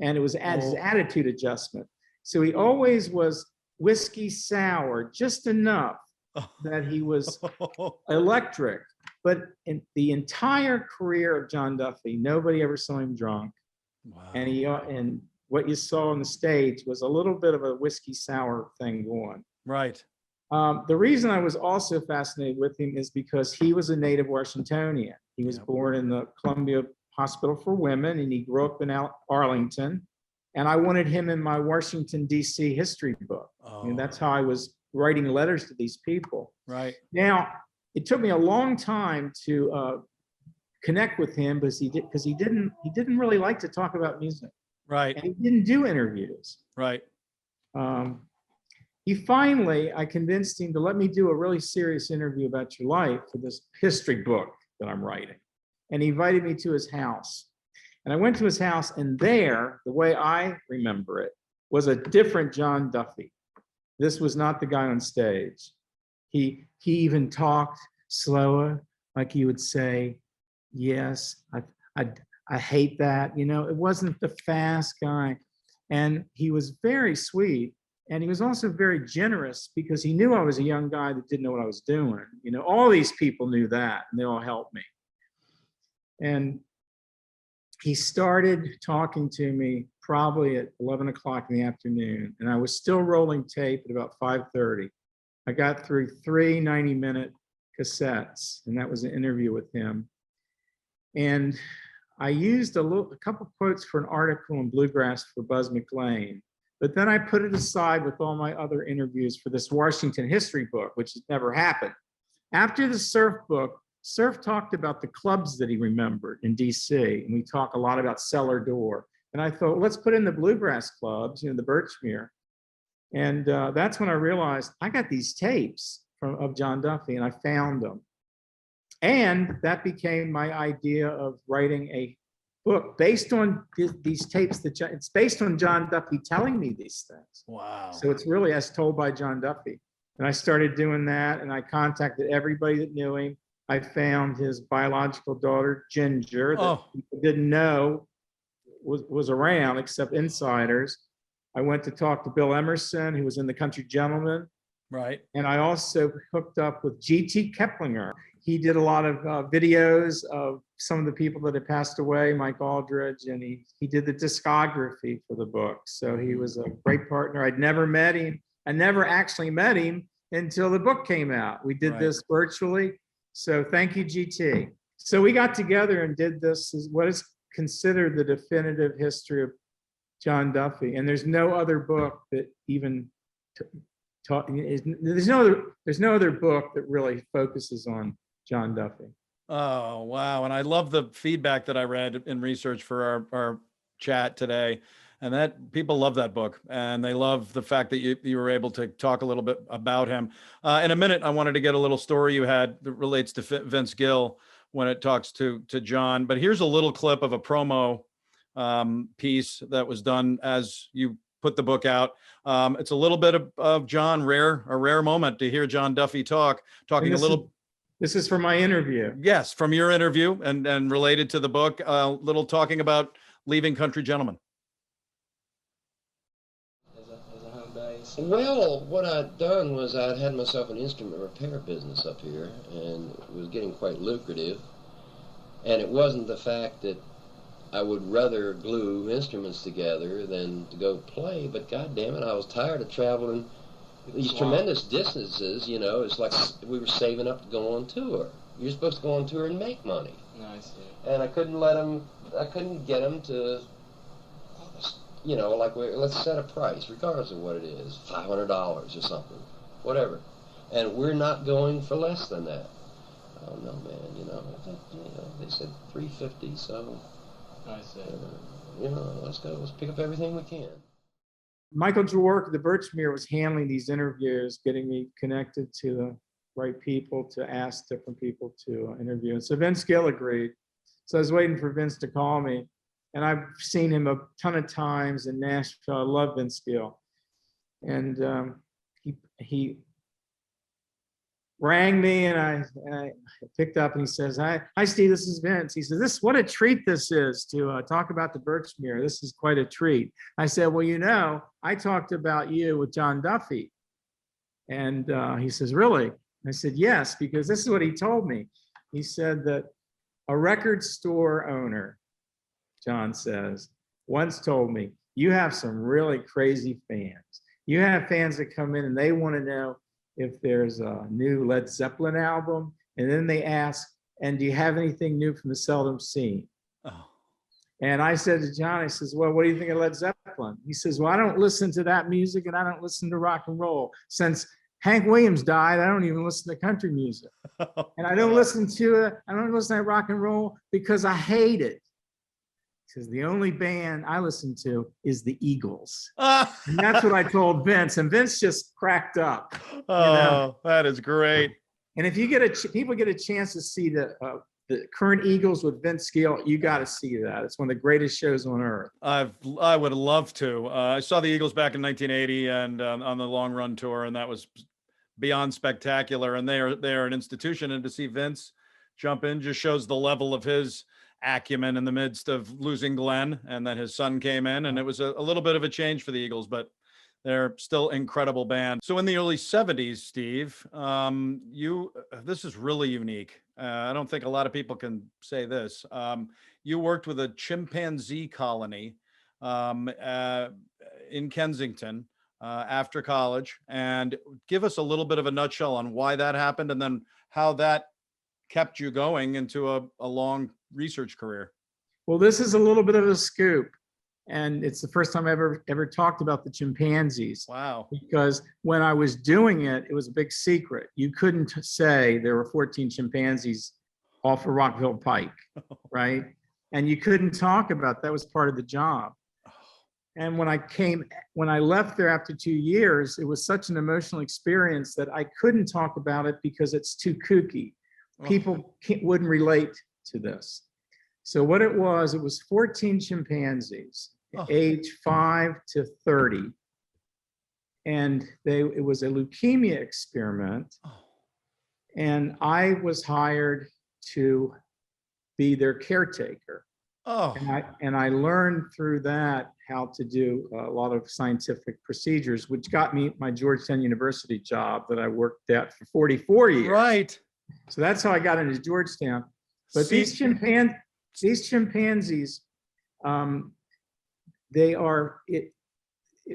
Speaker 2: and it was his attitude adjustment. So he always was whiskey sour, just enough that he was electric. But in the entire career of John Duffy, nobody ever saw him drunk.
Speaker 1: Wow.
Speaker 2: And what you saw on the stage was a little bit of a whiskey sour thing going.
Speaker 1: Right.
Speaker 2: The reason I was also fascinated with him is because he was a native Washingtonian. He was born in the Columbia Hospital for Women, and he grew up in Arlington. And I wanted him in my Washington, D.C. history book. And that's how I was writing letters to these people.
Speaker 1: Right.
Speaker 2: Now, it took me a long time to connect with him because he didn't really like to talk about music.
Speaker 1: Right.
Speaker 2: And he didn't do interviews.
Speaker 1: Right.
Speaker 2: I convinced him to let me do a really serious interview about your life for this history book that I'm writing. And he invited me to his house. And I went to his house, and there, the way I remember it, was a different John Duffy. This was not the guy on stage. He even talked slower, like he would say, "Yes, I hate that." You know, it wasn't the fast guy. And he was very sweet. And he was also very generous because he knew I was a young guy that didn't know what I was doing. You know, all these people knew that, and they all helped me. And he started talking to me probably at 11 o'clock in the afternoon, and I was still rolling tape at about 5:30. I got through 3 90-minute cassettes, and that was an interview with him. And I used a couple quotes for an article in Bluegrass for Buzz McLean. But then I put it aside with all my other interviews for this Washington history book, which has never happened. After the Surf book, Surf talked about the clubs that he remembered in DC, and we talk a lot about Cellar Door. And I thought, well, let's put in the Bluegrass clubs, you know, the Birchmere. And that's when I realized I got these tapes of John Duffy, and I found them. And that became my idea of writing a book based on these tapes. It's based on John Duffy telling me these things.
Speaker 1: Wow.
Speaker 2: So it's really as told by John Duffy. And I started doing that, and I contacted everybody that knew him. I found his biological daughter, Ginger, that people didn't know was around except insiders. I went to talk to Bill Emerson, who was in the Country Gentleman.
Speaker 1: Right.
Speaker 2: And I also hooked up with G.T. Keplinger. He did a lot of videos of some of the people that had passed away, Mike Aldridge, and he did the discography for the book. So he was a great partner. I'd never met him. I never actually met him until the book came out. We did this virtually. So thank you, GT. So we got together and did this, what is considered the definitive history of John Duffy. And there's no other book that even there's no other book that really focuses on John Duffy.
Speaker 1: Oh, wow. And I love the feedback that I read in research for our chat today. And that people love that book, and they love the fact that you were able to talk a little bit about him. In a minute, I wanted to get a little story you had that relates to Vince Gill when it talks to John. But here's a little clip of a promo piece that was done as you put the book out. It's a little bit of John, a rare moment to hear John Duffy talking a little.
Speaker 2: This is from my interview.
Speaker 1: Yes, from your interview and related to the book, a little talking about leaving Country Gentleman.
Speaker 5: Well, what I'd done was I'd had myself an instrument repair business up here, and it was getting quite lucrative. And it wasn't the fact that I would rather glue instruments together than to go play, but God damn it, I was tired of traveling these tremendous distances. You know, it's like we were saving up to go on tour. You're supposed to go on tour and make money.
Speaker 6: Nice.
Speaker 5: And I couldn't get them to like let's set a price, regardless of what it is, $500 or something, whatever. And we're not going for less than that. Oh no, man, they said $350, so
Speaker 6: I see.
Speaker 5: Let's go. Let's pick up everything we can.
Speaker 2: Michael Jaworka, the Birchmere, was handling these interviews, getting me connected to the right people to ask different people to interview. And so Vince Gill agreed. So I was waiting for Vince to call me. And I've seen him a ton of times in Nashville. I love Vince Gill. And he rang me, and I picked up, and he says, hi, Steve, this is Vince. He says, what a treat this is to talk about the Birchmere. This is quite a treat. I said, well, I talked about you with John Duffy. And he says, really? I said, yes, because this is what he told me. He said that a record store owner, John says, once told me, you have some really crazy fans. You have fans that come in and they want to know if there's a new Led Zeppelin album, and then they ask, and do you have anything new from the Seldom Scene? Oh. And I said to John, I says, well, what do you think of Led Zeppelin? He says, well, I don't listen to that music, and I don't listen to rock and roll. Since Hank Williams died, I don't even listen to country music. And I don't listen to rock and roll because I hate it. Because the only band I listen to is the Eagles. And that's what I told Vince, and Vince just cracked up.
Speaker 1: That is great.
Speaker 2: And if you people get a chance to see the current Eagles with Vince Gill, you got to see that. It's one of the greatest shows on earth.
Speaker 1: I would love to. I saw the Eagles back in 1980 and on the long run tour, and that was beyond spectacular. And they are an institution, and to see Vince jump in just shows the level of his acumen in the midst of losing Glenn, and then his son came in, and it was a little bit of a change for the Eagles, but they're still incredible band. So in the early 70s, Steve, this is really unique. I don't think a lot of people can say this. You worked with a chimpanzee colony in Kensington after college, and give us a little bit of a nutshell on why that happened, and then how that kept you going into a long research career.
Speaker 2: Well, this is a little bit of a scoop, and it's the first time I ever talked about the chimpanzees.
Speaker 1: Wow.
Speaker 2: Because when I was doing it, it was a big secret. You couldn't say there were 14 chimpanzees off of Rockville Pike, right? And you couldn't talk about that. Was part of the job. And when I left there after 2 years, it was such an emotional experience that I couldn't talk about it because it's too kooky. People wouldn't relate to this. So what it was 14 chimpanzees, age 5 to 30. And it was a leukemia experiment. And I was hired to be their caretaker. And I learned through that how to do a lot of scientific procedures, which got me my Georgetown University job that I worked at for 44 years.
Speaker 1: Right.
Speaker 2: So that's how I got into Georgetown. But these chimpanzees, there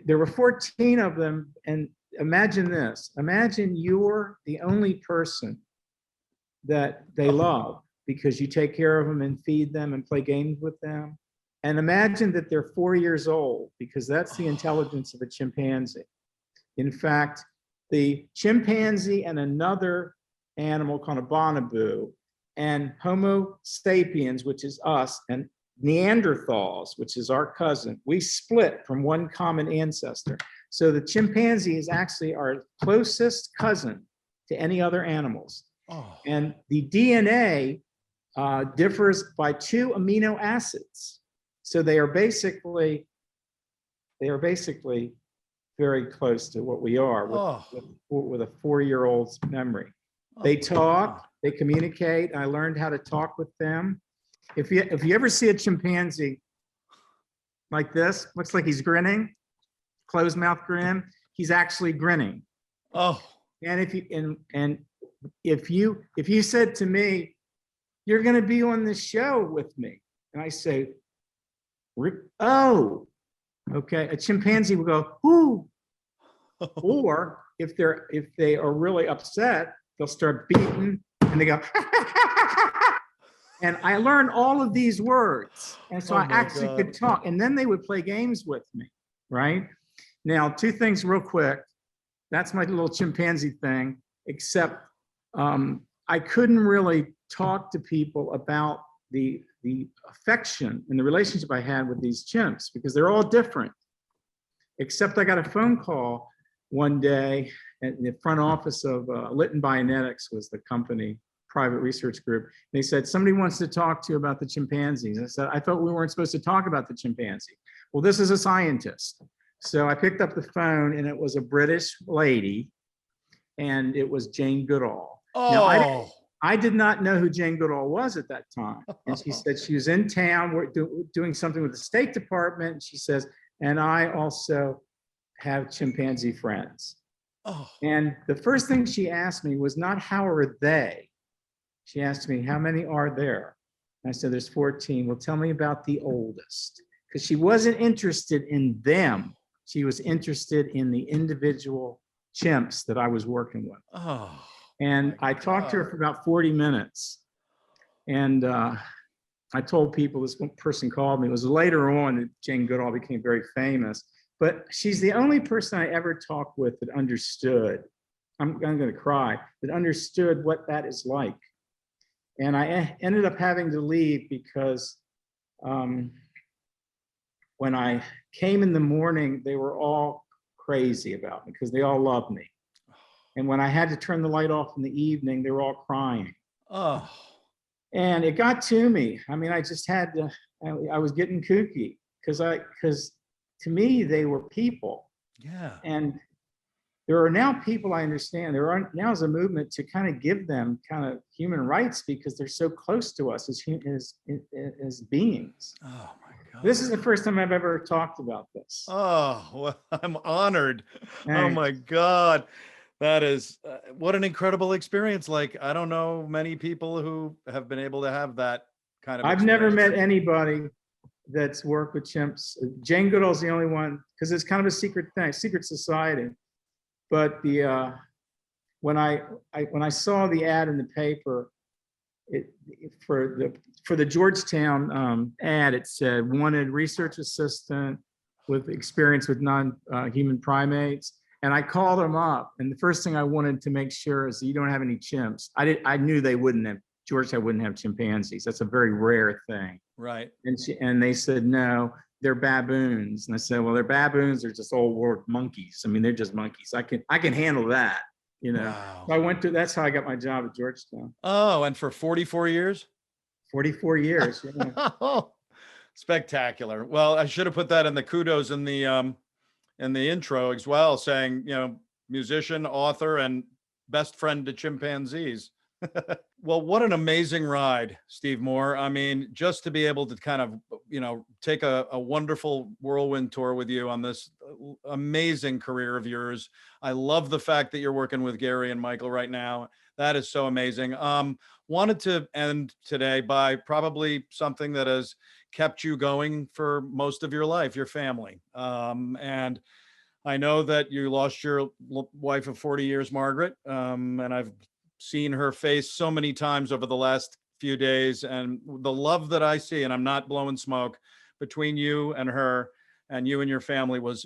Speaker 2: were 14 of them. And imagine this, imagine you're the only person that they love because you take care of them and feed them and play games with them. And imagine that they're 4 years old, because that's the intelligence of a chimpanzee. In fact, the chimpanzee and another animal called a bonobo, and Homo sapiens, which is us, and Neanderthals, which is our cousin, we split from one common ancestor. So the chimpanzee is actually our closest cousin to any other animals. And the DNA differs by 2 amino acids. So they are basically very close to what we are with a 4-year-old's memory. They talk, they communicate. I learned how to talk with them. If you ever see a chimpanzee like this, looks like he's grinning, closed mouth grin, he's actually grinning. And if you said to me, you're going to be on this show with me, and I say, oh, okay, a chimpanzee will go, ooh. Or if they are really upset, they'll start beating, and they go, And I learned all of these words. And so
Speaker 1: Oh
Speaker 2: I
Speaker 1: my
Speaker 2: actually
Speaker 1: God.
Speaker 2: could talk. And then they would play games with me, right? Now, two things real quick. That's my little chimpanzee thing, except I couldn't really talk to people about the affection and the relationship I had with these chimps because they're all different. Except I got a phone call one day at the front office of Litton Bionetics was the company, private research group. They said, somebody wants to talk to you about the chimpanzees. I said, I thought we weren't supposed to talk about the chimpanzee. Well, this is a scientist. So I picked up the phone and it was a British lady and it was Jane Goodall. Now, I did not know who Jane Goodall was at that time. And she said she was in town doing something with the State Department. She says, and I also have chimpanzee friends. And the first thing she asked me was not how are they? She asked me, how many are there? And I said, there's 14. Well, tell me about the oldest. Because she wasn't interested in them. She was interested in the individual chimps that I was working with. And I talked to her for about 40 minutes. And I told people, this one person called me. It was later on that Jane Goodall became very famous. But she's the only person I ever talked with that understood. I'm going to cry. That understood what that is like. And I ended up having to leave because when I came in the morning, they were all crazy about me because they all loved me. And when I had to turn the light off in the evening, they were all crying. And it got to me. I mean, I just had to, I was getting kooky because to me, they were people.
Speaker 1: Yeah.
Speaker 2: And there are now people I understand. There are now is a movement to kind of give them kind of human rights because they're so close to us as beings.
Speaker 1: Oh my God.
Speaker 2: This is the first time I've ever talked about this.
Speaker 1: Oh, well, I'm honored.
Speaker 2: Thanks.
Speaker 1: Oh my God. That is what an incredible experience. Like, I don't know many people who have been able to have that kind of
Speaker 2: I've never met anybody that's worked with chimps. Jane Goodall's the only one, because it's kind of a secret thing, secret society. But the when I saw the ad in the paper, for the Georgetown ad, it said wanted research assistant with experience with non-human primates. And I called them up, and the first thing I wanted to make sure is that you don't have any chimps. I knew they wouldn't have, Georgetown wouldn't have chimpanzees. That's a very rare thing.
Speaker 1: Right.
Speaker 2: And they said, no, they're baboons. And I said, well, they're baboons. They're just old world monkeys. I mean, they're just monkeys. I can handle that, you know.
Speaker 1: Wow.
Speaker 2: So I went to, that's how I got my job at Georgetown.
Speaker 1: Oh, and for 44 years?
Speaker 2: 44 years. Yeah.
Speaker 1: Oh, spectacular. Well, I should have put that in the kudos in the intro as well, saying, you know, musician, author, and best friend to chimpanzees. Well, what an amazing ride, Steve Moore. I mean, just to be able to kind of, you know, take a wonderful whirlwind tour with you on this amazing career of yours. I love the fact that you're working with Gary and Michael right now. That is so amazing. Wanted to end today by probably something that has kept you going for most of your life, your family. And I know that you lost your wife of 40 years, Margaret, and I've seen her face so many times over the last few days, and the love that I see, and I'm not blowing smoke, between you and her and you and your family was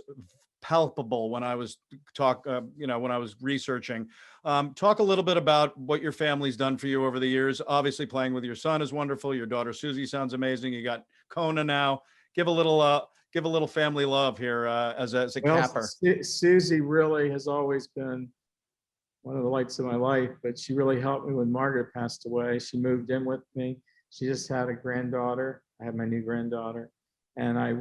Speaker 1: palpable when I was when I was researching. Talk a little bit about what your family's done for you over the years. Obviously playing with your son is wonderful. Your daughter Susie sounds amazing. You got Kona now. Give a little family love here as a capper.
Speaker 2: Susie really has always been one of the lights of my life, but she really helped me when Margaret passed away. She moved in with me. She just had a granddaughter. I have my new granddaughter. And I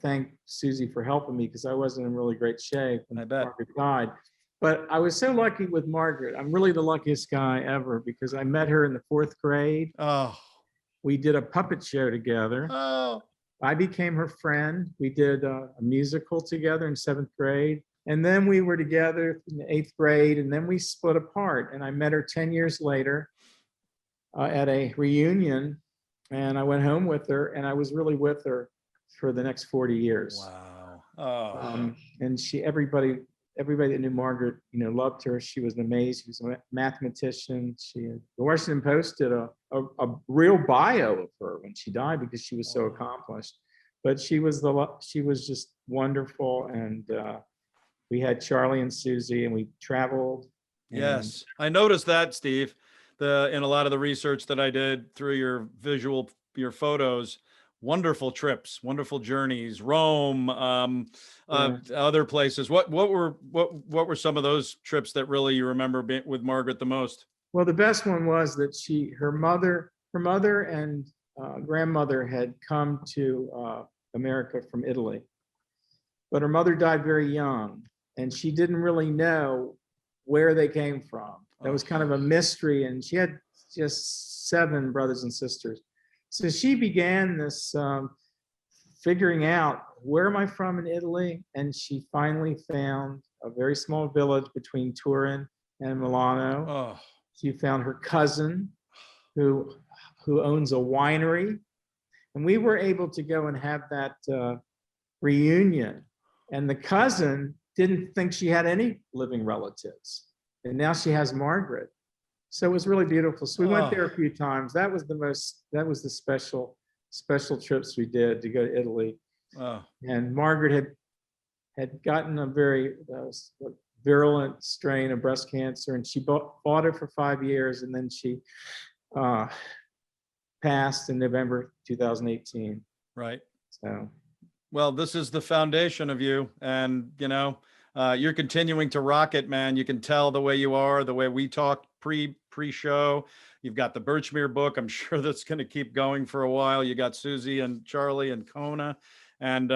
Speaker 2: thank Susie for helping me because I wasn't in really great shape when Margaret died. But I was so lucky with Margaret. I'm really the luckiest guy ever because I met her in the 4th grade.
Speaker 1: Oh.
Speaker 2: We did a puppet show together.
Speaker 1: Oh.
Speaker 2: I became her friend. We did a musical together in 7th grade. And then we were together in the 8th grade, and then we split apart. And I met her 10 years later at a reunion, and I went home with her, and I was really with her for the next 40 years.
Speaker 1: Wow. Oh.
Speaker 2: And everybody everybody that knew Margaret, loved her. She was amazing. She was a mathematician. The Washington Post did a real bio of her when she died because she was so accomplished. But she was just wonderful. And we had Charlie and Susie, and we traveled.
Speaker 1: Yes, I noticed that, Steve. In a lot of the research that I did through your photos, wonderful trips, wonderful journeys, Rome, other places. What were some of those trips that really you remember with Margaret the most?
Speaker 2: Well, the best one was that her mother and grandmother had come to America from Italy, but her mother died very young, and she didn't really know where they came from. That was kind of a mystery, and she had just 7 brothers and sisters. So she began this figuring out, where am I from in Italy? And she finally found a very small village between Turin and Milano.
Speaker 1: Oh.
Speaker 2: She found her cousin who owns a winery. And we were able to go and have that reunion. And the cousin didn't think she had any living relatives. And now she has Margaret. So it was really beautiful. So we went there a few times. That was the special trips we did to go to Italy. And Margaret had gotten a very virulent strain of breast cancer, and she fought it for 5 years, and then she passed in November 2018.
Speaker 1: Right.
Speaker 2: So,
Speaker 1: well, this is the foundation of you, and you're continuing to rock it, man. You can tell the way you are, the way we talk pre-show. You've got the Birchmere book. I'm sure that's going to keep going for a while. You got Susie and Charlie and Kona. And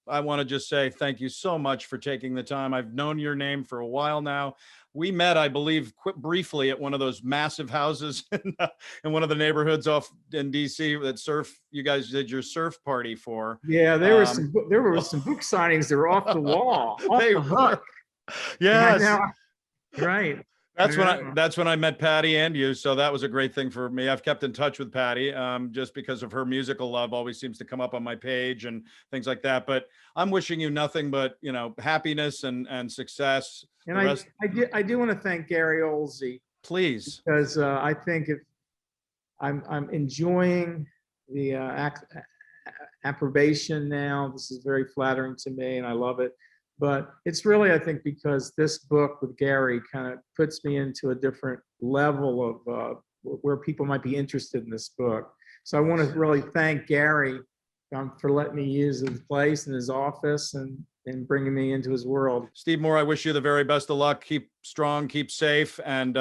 Speaker 1: I want to just say thank you so much for taking the time. I've known your name for a while now. We met, I believe, briefly at one of those massive houses in one of the neighborhoods off in DC that you guys did your surf party for.
Speaker 2: Yeah, there were some book signings that were off the wall, off the hook.
Speaker 1: Yes.
Speaker 2: Right.
Speaker 1: That's when I met Patty and you. So that was a great thing for me. I've kept in touch with Patty just because of her musical love always seems to come up on my page and things like that. But I'm wishing you nothing but, happiness and success.
Speaker 2: And I do want to thank Gary Olsey.
Speaker 1: Please.
Speaker 2: Because I think I'm enjoying the approbation now. This is very flattering to me and I love it. But it's really, I think, because this book with Gary kind of puts me into a different level of where people might be interested in this book. So I want to really thank Gary for letting me use his place and his office and bringing me into his world.
Speaker 1: Steve Moore, I wish you the very best of luck. Keep strong, keep safe, and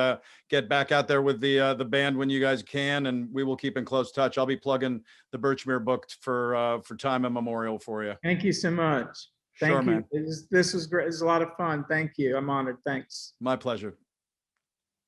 Speaker 1: get back out there with the band when you guys can, and we will keep in close touch. I'll be plugging the Birchmere book for time immemorial for you.
Speaker 2: Thank you so much. Thank you. Man. This was great. It was a lot of fun. Thank you. I'm honored. Thanks.
Speaker 1: My pleasure.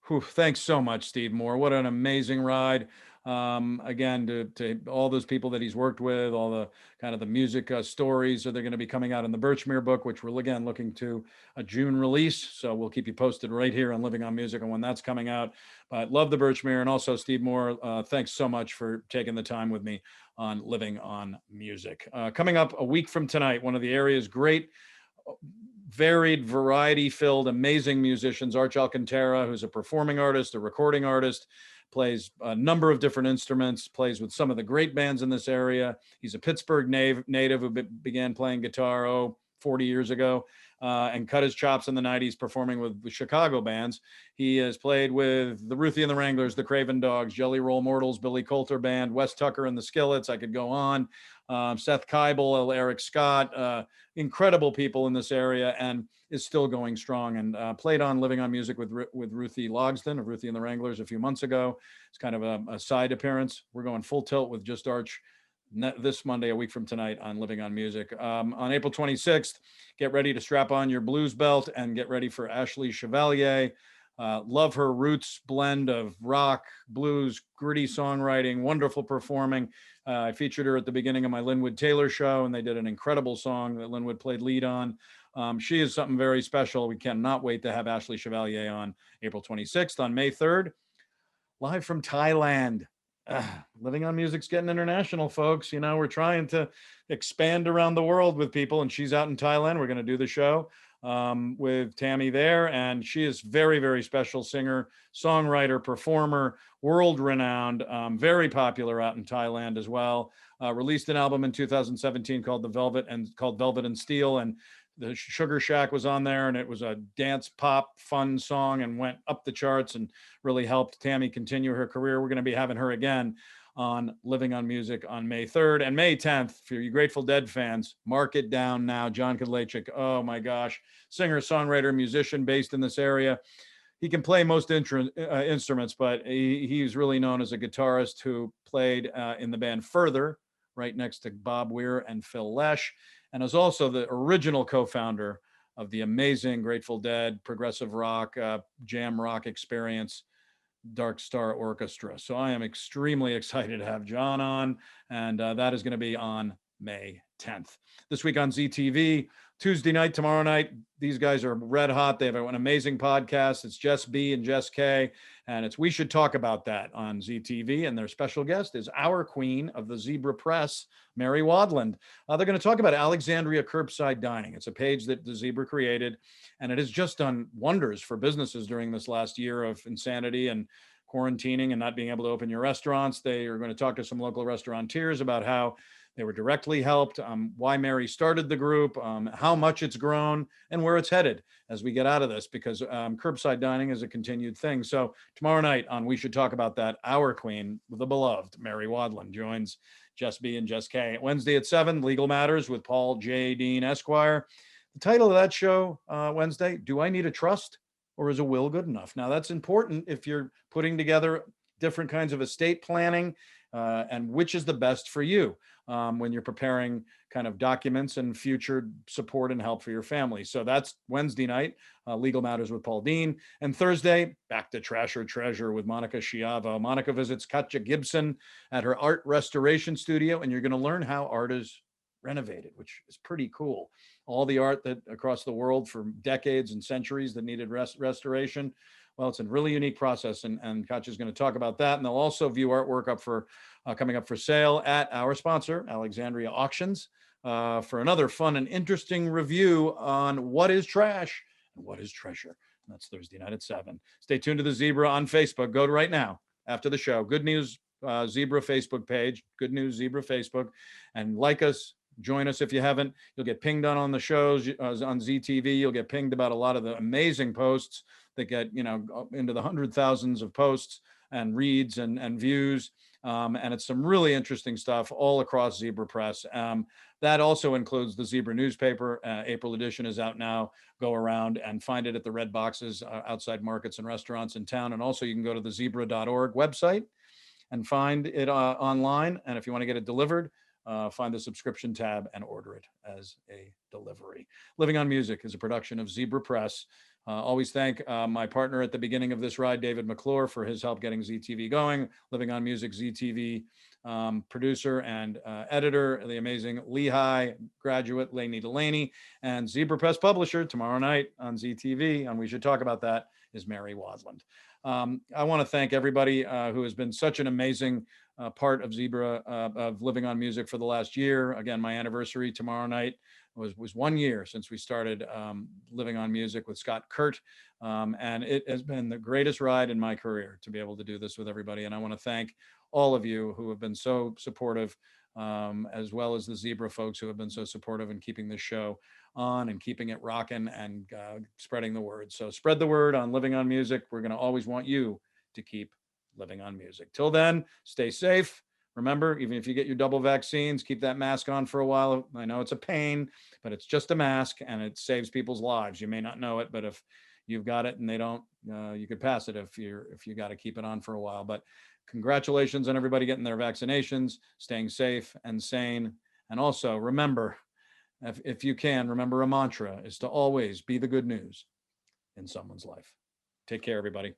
Speaker 1: Whew, thanks so much, Steve Moore. What an amazing ride. Again, to all those people that he's worked with, all the kind of the music stories that they're going to be coming out in the Birchmere book, which we're again looking to a June release. So we'll keep you posted right here on Living on Music and when that's coming out. But love the Birchmere, and also Steve Moore. Thanks so much for taking the time with me on Living on Music. Coming up a week from tonight, one of the area's great, varied, variety-filled, amazing musicians, Arch Alcantara, who's a performing artist, a recording artist, plays a number of different instruments, plays with some of the great bands in this area. He's a Pittsburgh native who began playing guitar 40 years ago and cut his chops in the 90s performing with Chicago bands. He has played with the Ruthie and the Wranglers, the Craven Dogs, Jelly Roll Mortals, Billy Coulter Band, Wes Tucker and the Skillets. I could go on. Seth Keibel, Eric Scott, incredible people in this area, and is still going strong, and played on Living on Music with Ruthie Logsdon of Ruthie and the Wranglers a few months ago. It's kind of a side appearance. We're going full tilt with just Arch this Monday, a week from tonight, on Living on Music. On April 26th, get ready to strap on your blues belt and get ready for Ashley Chevalier. Love her roots blend of rock, blues, gritty songwriting, wonderful performing. I featured her at the beginning of my Linwood Taylor show, and they did an incredible song that Linwood played lead on. She is something very special. We cannot wait to have Ashley Chevalier on April 26th. On May 3rd, live from Thailand. Living on Music's getting international, folks. We're trying to expand around the world with people, and she's out in Thailand. We're going to do the show. with Tammy there. And she is very, very special singer, songwriter, performer, world renowned, very popular out in Thailand as well. Released an album in 2017 called Velvet and Steel. And the Sugar Shack was on there, and it was a dance pop fun song and went up the charts and really helped Tammy continue her career. We're going to be having her again on Living on Music on May 3rd and May 10th. For you Grateful Dead fans, mark it down now. John Kadlachik, oh my gosh, singer, songwriter, musician based in this area. He can play most instruments, but he's really known as a guitarist who played in the band Further, right next to Bob Weir and Phil Lesh, and is also the original co-founder of the amazing Grateful Dead progressive rock, jam rock experience, Dark Star Orchestra. So I am extremely excited to have John on, and that is going to be on May 10th. This week on ZTV, Tuesday night, tomorrow night, these guys are red hot. They have an amazing podcast. It's Jess B and Jess K, and it's We Should Talk About That on ZTV, and their special guest is our queen of the Zebra Press, Mary Wadland. They're going to talk about Alexandria Curbside Dining. It's a page that the Zebra created, and it has just done wonders for businesses during this last year of insanity and quarantining and not being able to open your restaurants. They are going to talk to some local restaurateurs about how they were directly helped, why Mary started the group, how much it's grown, and where it's headed as we get out of this, because curbside dining is a continued thing. So tomorrow night on We Should Talk About That, our queen, the beloved Mary Wadland, joins Jess B and Jess K. Wednesday at 7, Legal Matters with Paul J. Dean Esquire. The title of that show Wednesday, Do I Need a Trust or Is a Will Good Enough? Now that's important if you're putting together different kinds of estate planning and which is the best for you when you're preparing kind of documents and future support and help for your family. So that's Wednesday night, Legal Matters with Paul Dean. And Thursday, back to Trash or Treasure with Monica Schiavo. Monica visits Katja Gibson at her art restoration studio, and you're going to learn how art is renovated, which is pretty cool. All the art that across the world for decades and centuries that needed restoration. Well, it's a really unique process, and Katja's going to talk about that. And they'll also view artwork up for coming up for sale at our sponsor, Alexandria Auctions, for another fun and interesting review on what is trash and what is treasure. And that's Thursday night at 7. Stay tuned to the Zebra on Facebook. Go to right now after the show. Good News Zebra Facebook page. Good News Zebra Facebook, and like us. Join us if you haven't. You'll get pinged on the shows on ZTV. You'll get pinged about a lot of the amazing posts that get, into the 100,000s of posts and reads and views. And it's some really interesting stuff all across Zebra Press. That also includes the Zebra newspaper. April edition is out now. Go around and find it at the red boxes outside markets and restaurants in town. And also you can go to the zebra.org website and find it online. And if you want to get it delivered, find the subscription tab and order it as a delivery. Living on Music is a production of Zebra Press. Always thank my partner at the beginning of this ride, David McClure, for his help getting ZTV going. Living on Music, ZTV producer and editor, the amazing Lehigh graduate, Lainey Delaney, and Zebra Press publisher tomorrow night on ZTV, and We Should Talk About That, is Mary Wadland. I want to thank everybody who has been such an amazing part of Zebra, of Living on Music for the last year. Again, my anniversary tomorrow night was 1 year since we started Living on Music with Scott Kurt. And it has been the greatest ride in my career to be able to do this with everybody. And I want to thank all of you who have been so supportive, as well as the Zebra folks who have been so supportive in keeping this show on and keeping it rocking and spreading the word. So spread the word on Living on Music. We're going to always want you to keep living on music. Till then, stay safe. Remember, even if you get your double vaccines, keep that mask on for a while. I know it's a pain, but it's just a mask and it saves people's lives. You may not know it, but if you've got it and they don't, you could pass it if you got to keep it on for a while. But congratulations on everybody getting their vaccinations, staying safe and sane. And also remember, if you can, remember a mantra is to always be the good news in someone's life. Take care, everybody.